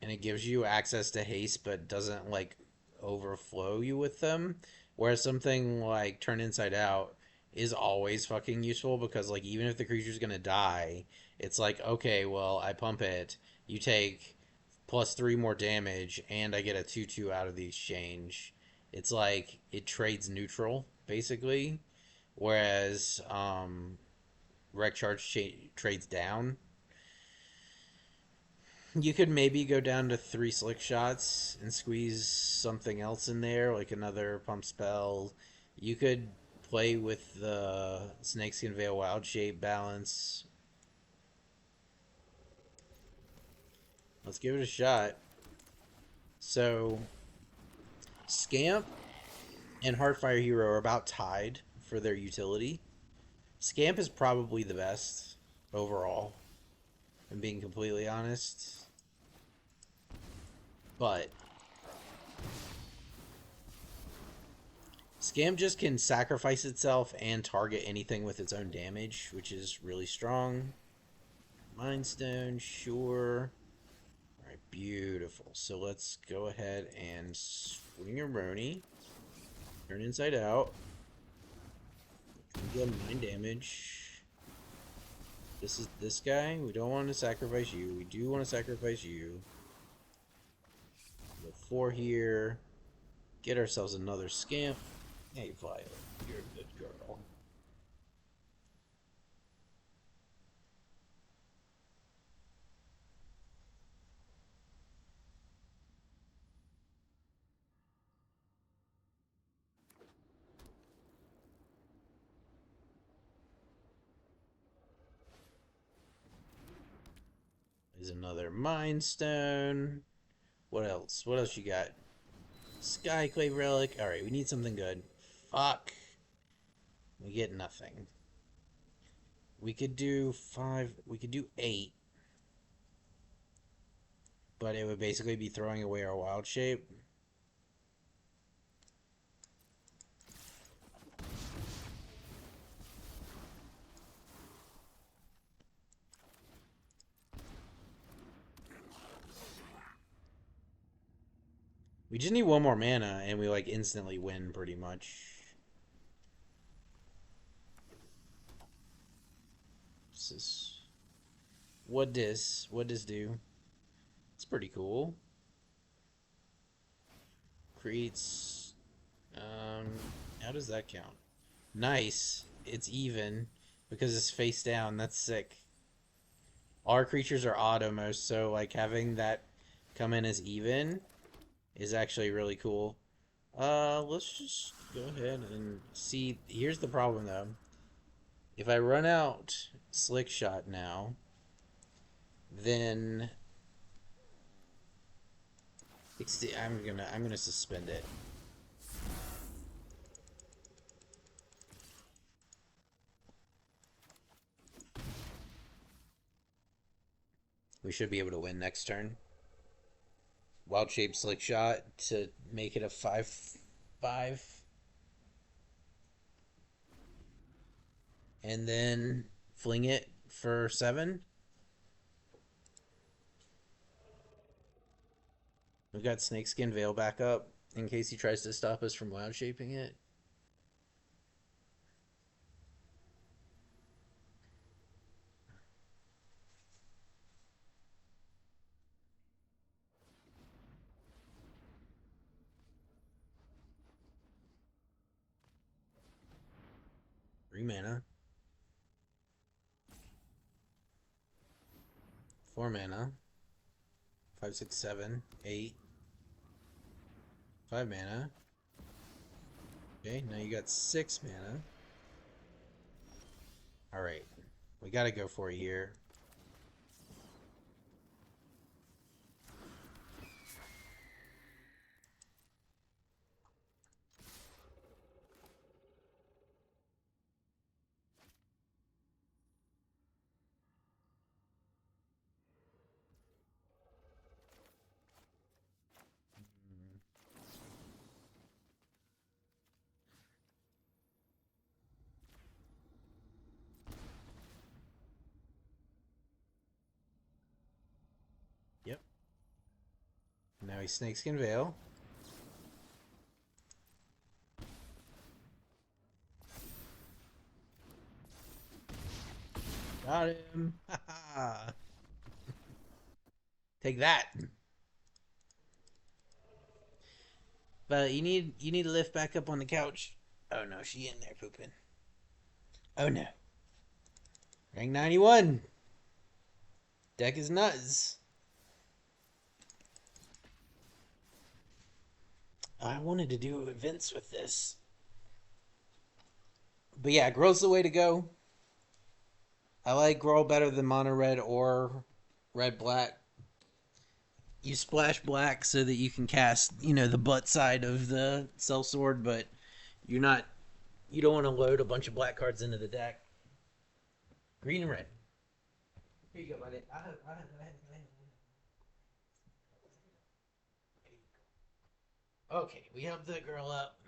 And it gives you access to haste but doesn't like overflow you with them. Whereas something like turn inside out is always fucking useful because like even if the creature's gonna die, it's like, okay, well, I pump it, you take +3 more damage, and I get a 2/2 out of the exchange. It's like it trades neutral, basically. Whereas Wreck Charge trades down. You could maybe go down to 3 slick shots and squeeze something else in there, like another pump spell. You could play with the Snakeskin Veil Wild Shape balance. Let's give it a shot. So, Scamp and Heartfire Hero are about tied for their utility. Scamp is probably the best overall, if I'm being completely honest. But Scamp just can sacrifice itself and target anything with its own damage, which is really strong. Mind Stone, sure. Alright, beautiful. So let's go ahead and swing a Roni. Turn inside out. Deal 9 damage. This is this guy. We don't want to sacrifice you. We do want to sacrifice you. Go 4 here. Get ourselves another Scamp. Hey, Violet. You're a good girl. another Mind Stone. What else? What else you got? Skyclave Relic. Alright, we need something good. Fuck. We get nothing. We could do 5. We could do 8. But it would basically be throwing away our wild shape. We just need one more mana and we like instantly win pretty much. This is what this do? It's pretty cool. Creates how does that count? Nice. It's even because it's face down. That's sick. Our creatures are odd almost, so like having that come in as even is actually really cool. Let's just go ahead and see. Here's the problem though. If I run out Slick Shot now, then I'm gonna suspend it. We should be able to win next turn. Wild Shape Slick Shot to make it a 5/5. And then fling it for 7. We've got Snakeskin Veil back up in case he tries to stop us from wild shaping it. Three mana. 4 mana. 5, 6, 7, 8. 5 mana. Okay, now you got 6 mana. Alright. We gotta go for it here. Yep. Now he Snakeskin Veil. Got him. Take that. But you need to lift back up on the couch. Oh no, she in there pooping. Oh no. Rank 91. Deck is nuts. I wanted to do events with this. But yeah, Growl's the way to go. I like Growl better than Mono Red or Red Black. You splash black so that you can cast, the butt side of the Sellsword, but you don't want to load a bunch of black cards into the deck. Green and red. Here you go, buddy. Okay, we help the girl up.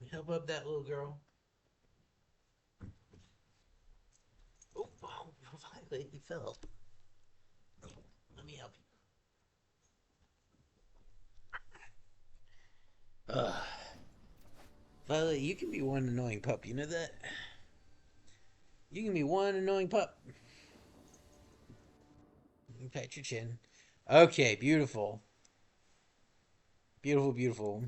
We help up that little girl. Oh, Violet, you fell. Let me help you. Violet, you can be one annoying pup. You know that? You can be one annoying pup. You pat your chin. Okay, beautiful. Beautiful, beautiful.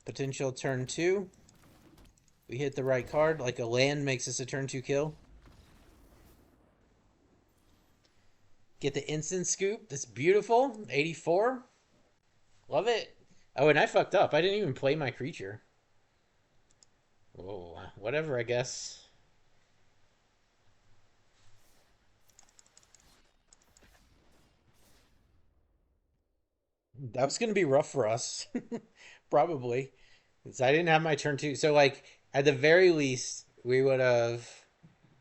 Potential turn 2. We hit the right card. Like a land makes us a turn 2 kill. Get the instant scoop. That's beautiful. 84. Love it. Oh, and I fucked up. I didn't even play my creature. Oh, whatever, I guess. That was going to be rough for us, probably. 'Cause I didn't have my turn two. So, like, at the very least, we would have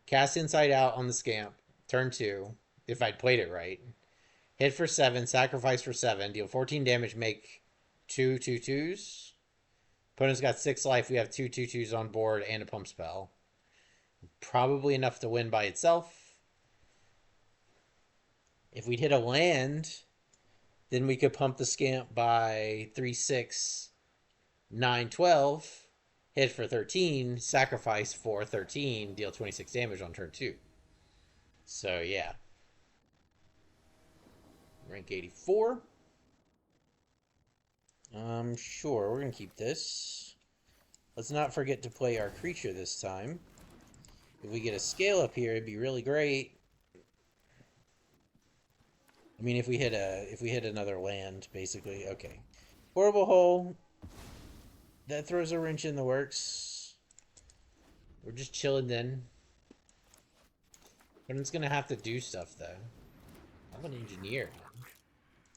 cast Inside Out on the Scamp, turn two, if I'd played it right. Hit for seven, sacrifice for seven, deal 14 damage, make two twos. Opponent's got six life. We have two twos on board and a pump spell. Probably enough to win by itself. If we'd hit a land, then we could pump the Scamp by 3, 6, 9, 12. Hit for 13, sacrifice for 13, deal 26 damage on turn two. So, yeah. Rank 84. Sure, we're going to keep this. Let's not forget to play our creature this time. If we get a scale up here, it'd be really great. I mean, if we hit another land, basically. Okay. Horrible hole. That throws a wrench in the works. We're just chilling then. But it's gonna have to do stuff though. I'm an engineer.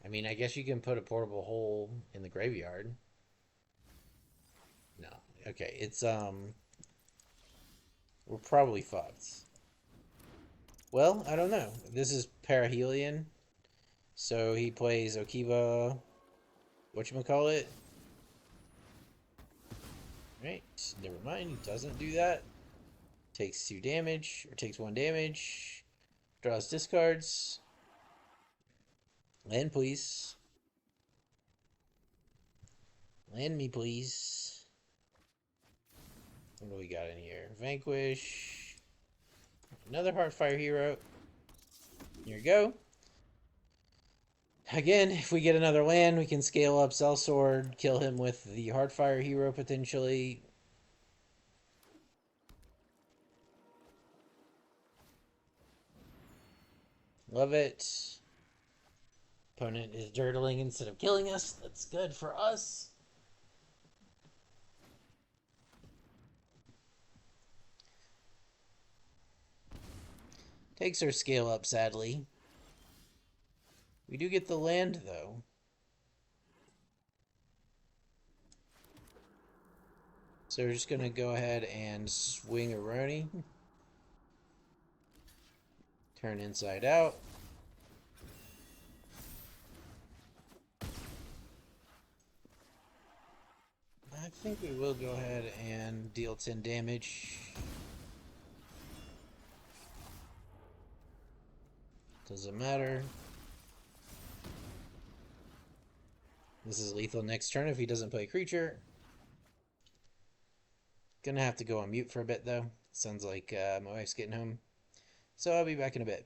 I mean, I guess you can put a portable hole in the graveyard. No. Okay, it's we're probably fucked. Well, I don't know. This is Perihelion. So he plays Okiva, whatchamacallit. Right, never mind, he doesn't do that. Takes 2 damage, or takes 1 damage. Draws discards. Land, please. Land me, please. What do we got in here? Vanquish. Another Heartfire hero. Here we go. Again, if we get another land, we can scale up Sellsword, kill him with the Heartfire hero potentially. Love it. Opponent is dirtling instead of killing us. That's good for us. Takes our scale up, sadly. We do get the land, though. So we're just going to go ahead and swing a Roni. Turn Inside Out. I think we will go ahead and deal 10 damage. Doesn't matter. This is lethal next turn if he doesn't play a creature. Gonna have to go on mute for a bit though. Sounds like my wife's getting home. So I'll be back in a bit.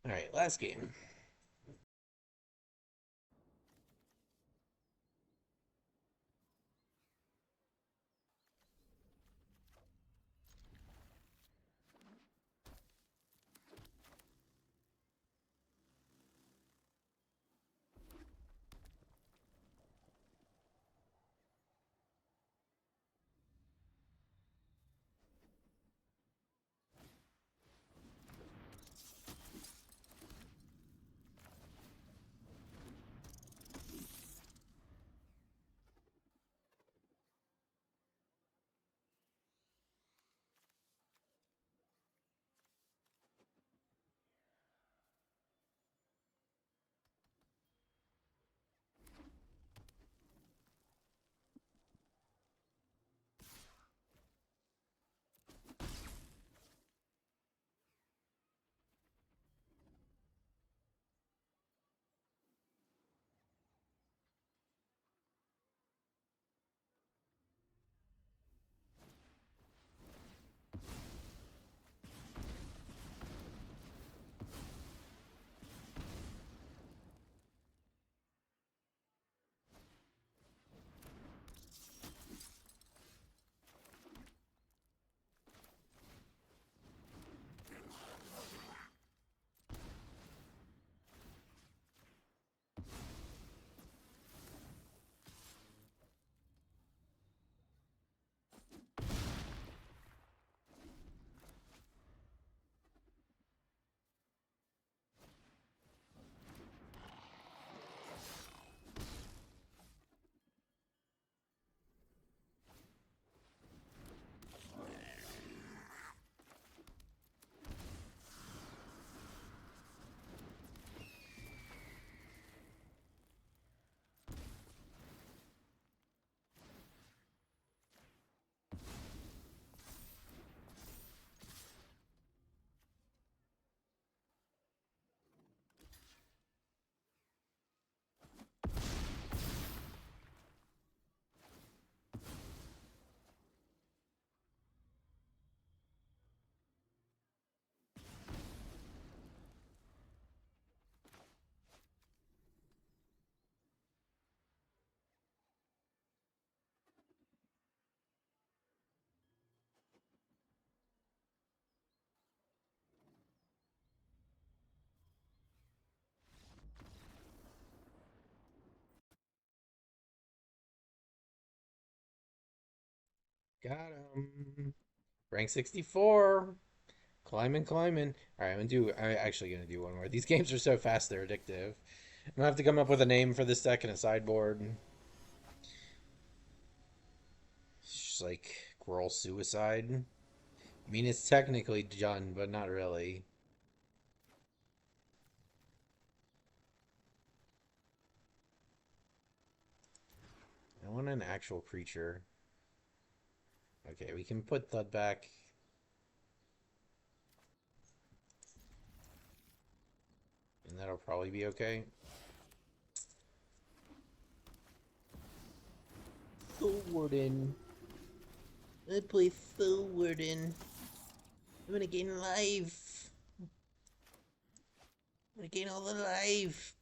All right, last game. Got him. Rank 64. Climbing, climbing. All right, I'm actually gonna do one more. These games are so fast, they're addictive. I'm gonna have to come up with a name for this deck and a sideboard. It's just like Grull Suicide. I mean, it's technically done, but not really. I want an actual creature. Okay, we can put that back, and that'll probably be okay. Soul Warden. I play Soul Warden. I'm gonna gain life. I'm gonna gain all the life.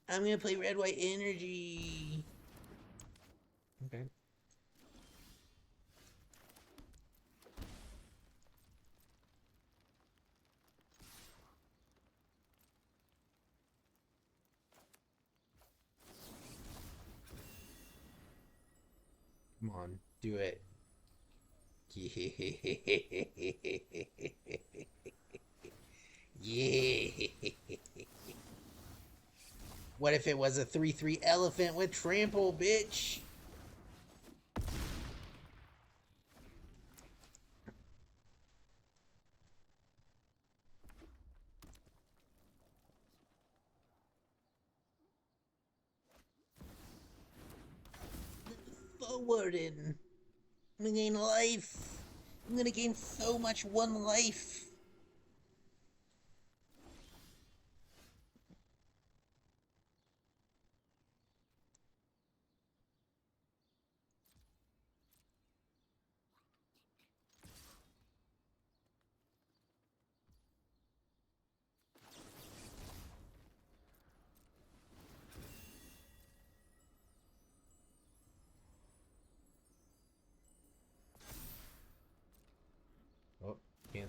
I'm gonna play Red White Energy. Okay. Come on, do it. Yeah. What if it was a 3/3 elephant with trample, bitch? Forwarded. I'm gonna gain life. I'm gonna gain so much one life.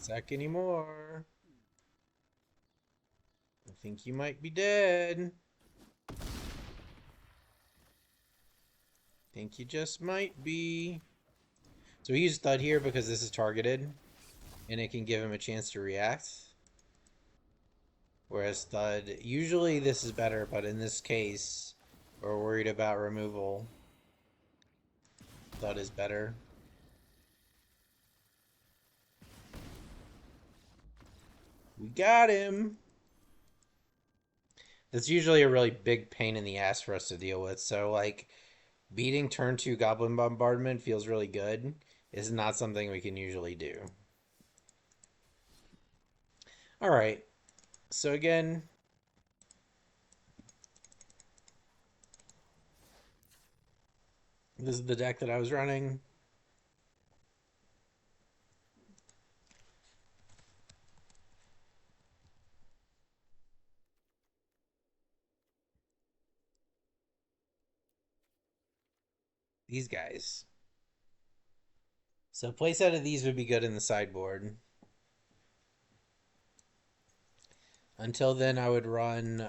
attack anymore. I think you might be dead. Think you just might be. So we use Thud here because this is targeted, and it can give him a chance to react. Whereas Thud, usually this is better, but in this case, we're worried about removal. Thud is better. We got him! That's usually a really big pain in the ass for us to deal with, so like, beating turn 2 Goblin Bombardment feels really good. It's not something we can usually do. Alright, so again, this is the deck that I was running. These guys. So playset of these would be good in the sideboard. Until then, I would run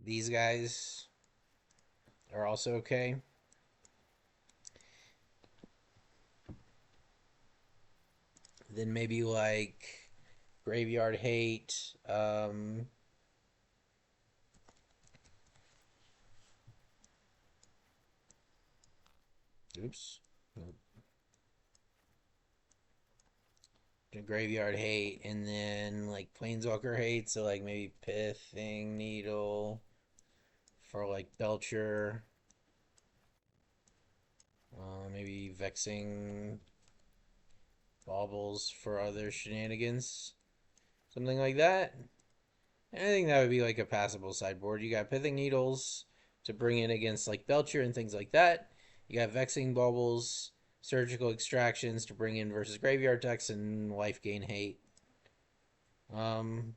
these guys are also okay. Then maybe like Graveyard Hate. Oops. Graveyard Hate, and then like Planeswalker Hate, so like maybe Pithing Needle for like Belcher. Maybe Vexing Baubles for other shenanigans. Something like that. And I think that would be like a passable sideboard. You got Pithing Needles to bring in against like Belcher and things like that. You got Vexing Baubles, Surgical Extractions to bring in versus Graveyard decks, and Life Gain Hate. Um,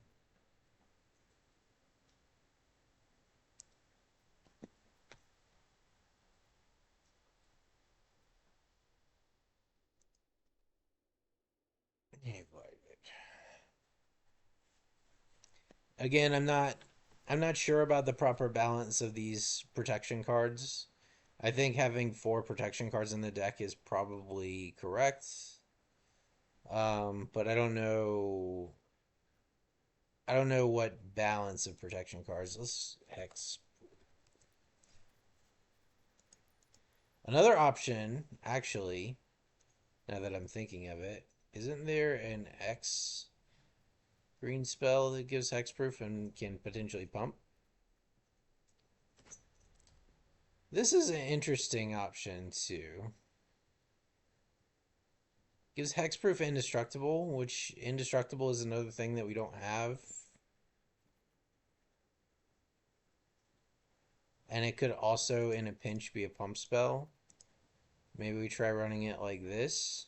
Again, I'm not sure about the proper balance of these protection cards. I think having 4 protection cards in the deck is probably correct. But I don't know. I don't know what balance of protection cards. Let's hex. Another option, actually, now that I'm thinking of it, isn't there an X green spell that gives hexproof and can potentially pump? This is an interesting option too. Gives hexproof indestructible, which indestructible is another thing that we don't have. And it could also, in a pinch, be a pump spell. Maybe we try running it like this.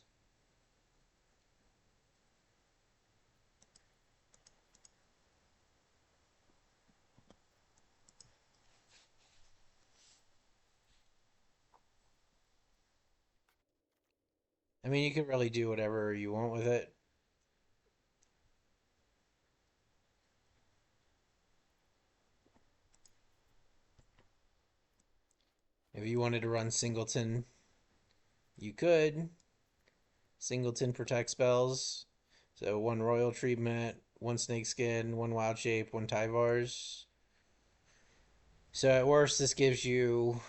I mean, you can really do whatever you want with it. If you wanted to run Singleton, you could. Singleton protect spells. So 1 Royal Treatment, 1 Snakeskin, 1 Wild Shape, 1 Tyvars. So at worst, this gives you,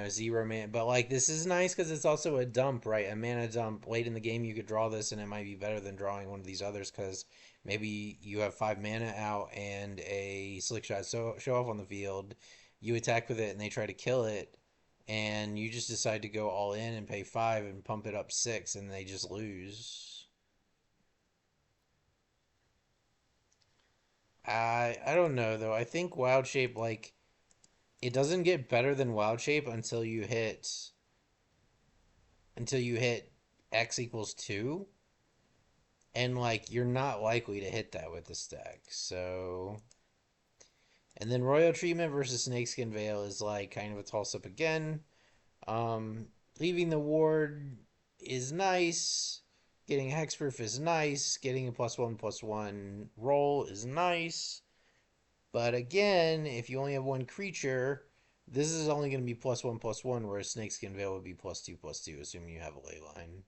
0 mana. But like this is nice because it's also a dump, right? A mana dump. Late in the game, you could draw this, and it might be better than drawing one of these others because maybe you have 5 mana out and a slick shot show off on the field. You attack with it, and they try to kill it, and you just decide to go all in and pay 5 and pump it up 6, and they just lose. I don't know though. I think Wild Shape like it doesn't get better than Wild Shape until you hit until you hit X equals 2. And like you're not likely to hit that with this deck. So and then Royal Treatment versus Snakeskin Veil is like kind of a toss up again. Um, Leaving the ward is nice. Getting hexproof is nice. Getting a +1/+1 roll is nice. But again, if you only have one creature, this is only going to be +1/+1, whereas Snakeskin Veil would be +2/+2, assuming you have a Leyline.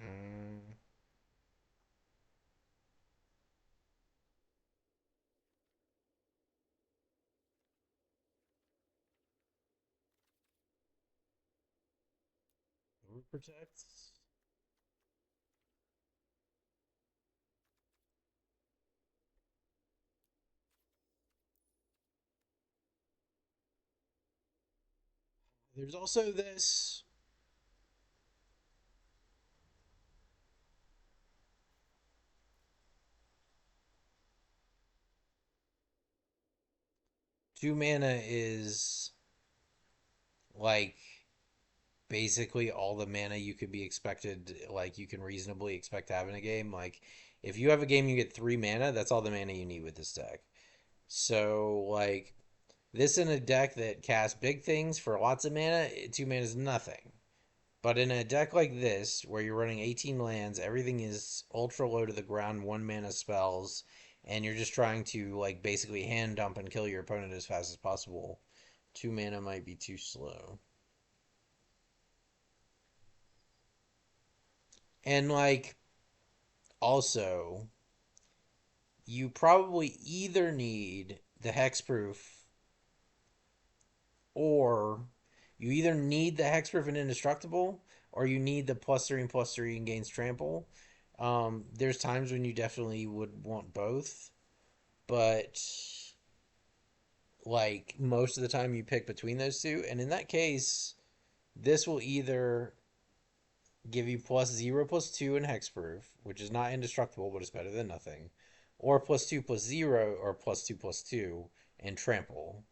Mm, Overprotect. There's also this 2 mana is like basically all the mana you could be expected, like you can reasonably expect to have in a game. Like if you have a game you get 3 mana, that's all the mana you need with this deck. So like this in a deck that casts big things for lots of mana, 2 mana is nothing. But in a deck like this, where you're running 18 lands, everything is ultra low to the ground, 1 mana spells, and you're just trying to like basically hand dump and kill your opponent as fast as possible, 2 mana might be too slow. And like also, you probably either need the hexproof or you either need the hexproof and indestructible or you need the +3 and +3 and gains trample. There's times when you definitely would want both, but like most of the time you pick between those two. And in that case, this will either give you +0/+2 in hexproof, which is not indestructible, but it's better than nothing, or +2/+0 or +2/+2 and trample.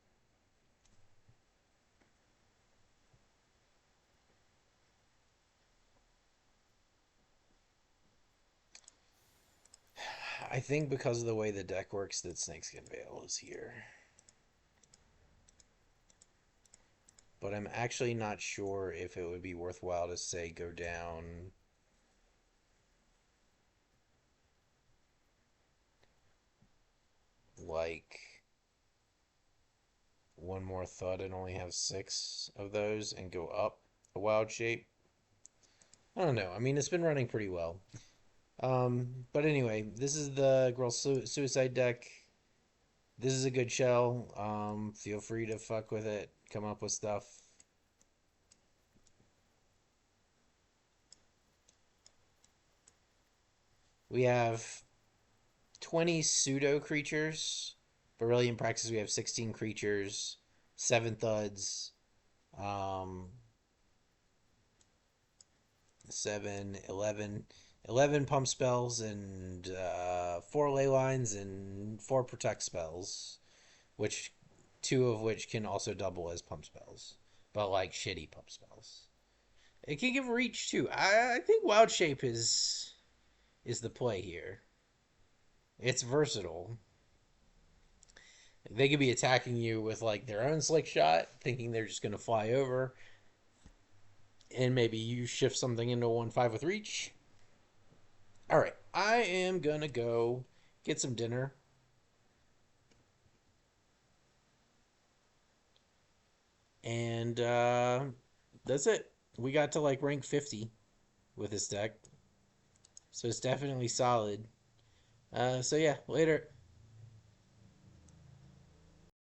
I think because of the way the deck works, that Snakeskin Veil is here. But I'm actually not sure if it would be worthwhile to say go down like one more thud and only have 6 of those and go up a wild shape. I don't know. I mean, it's been running pretty well. But anyway, this is the Grull Suicide deck. This is a good shell. Feel free to fuck with it. Come up with stuff. We have 20 pseudo creatures, but really in practice we have 16 creatures, 7 thuds, um, 7, 11 pump spells, and 4 ley lines, and 4 protect spells, which 2 of which can also double as pump spells, but like shitty pump spells. It can give reach too. I think Wild Shape is the play here. It's versatile. They could be attacking you with like their own slick shot, thinking they're just gonna fly over, and maybe you shift something into 1/5 with reach. All right, I am gonna go get some dinner, and that's it. We got to like rank 50 with this deck, so it's definitely solid. So yeah, later.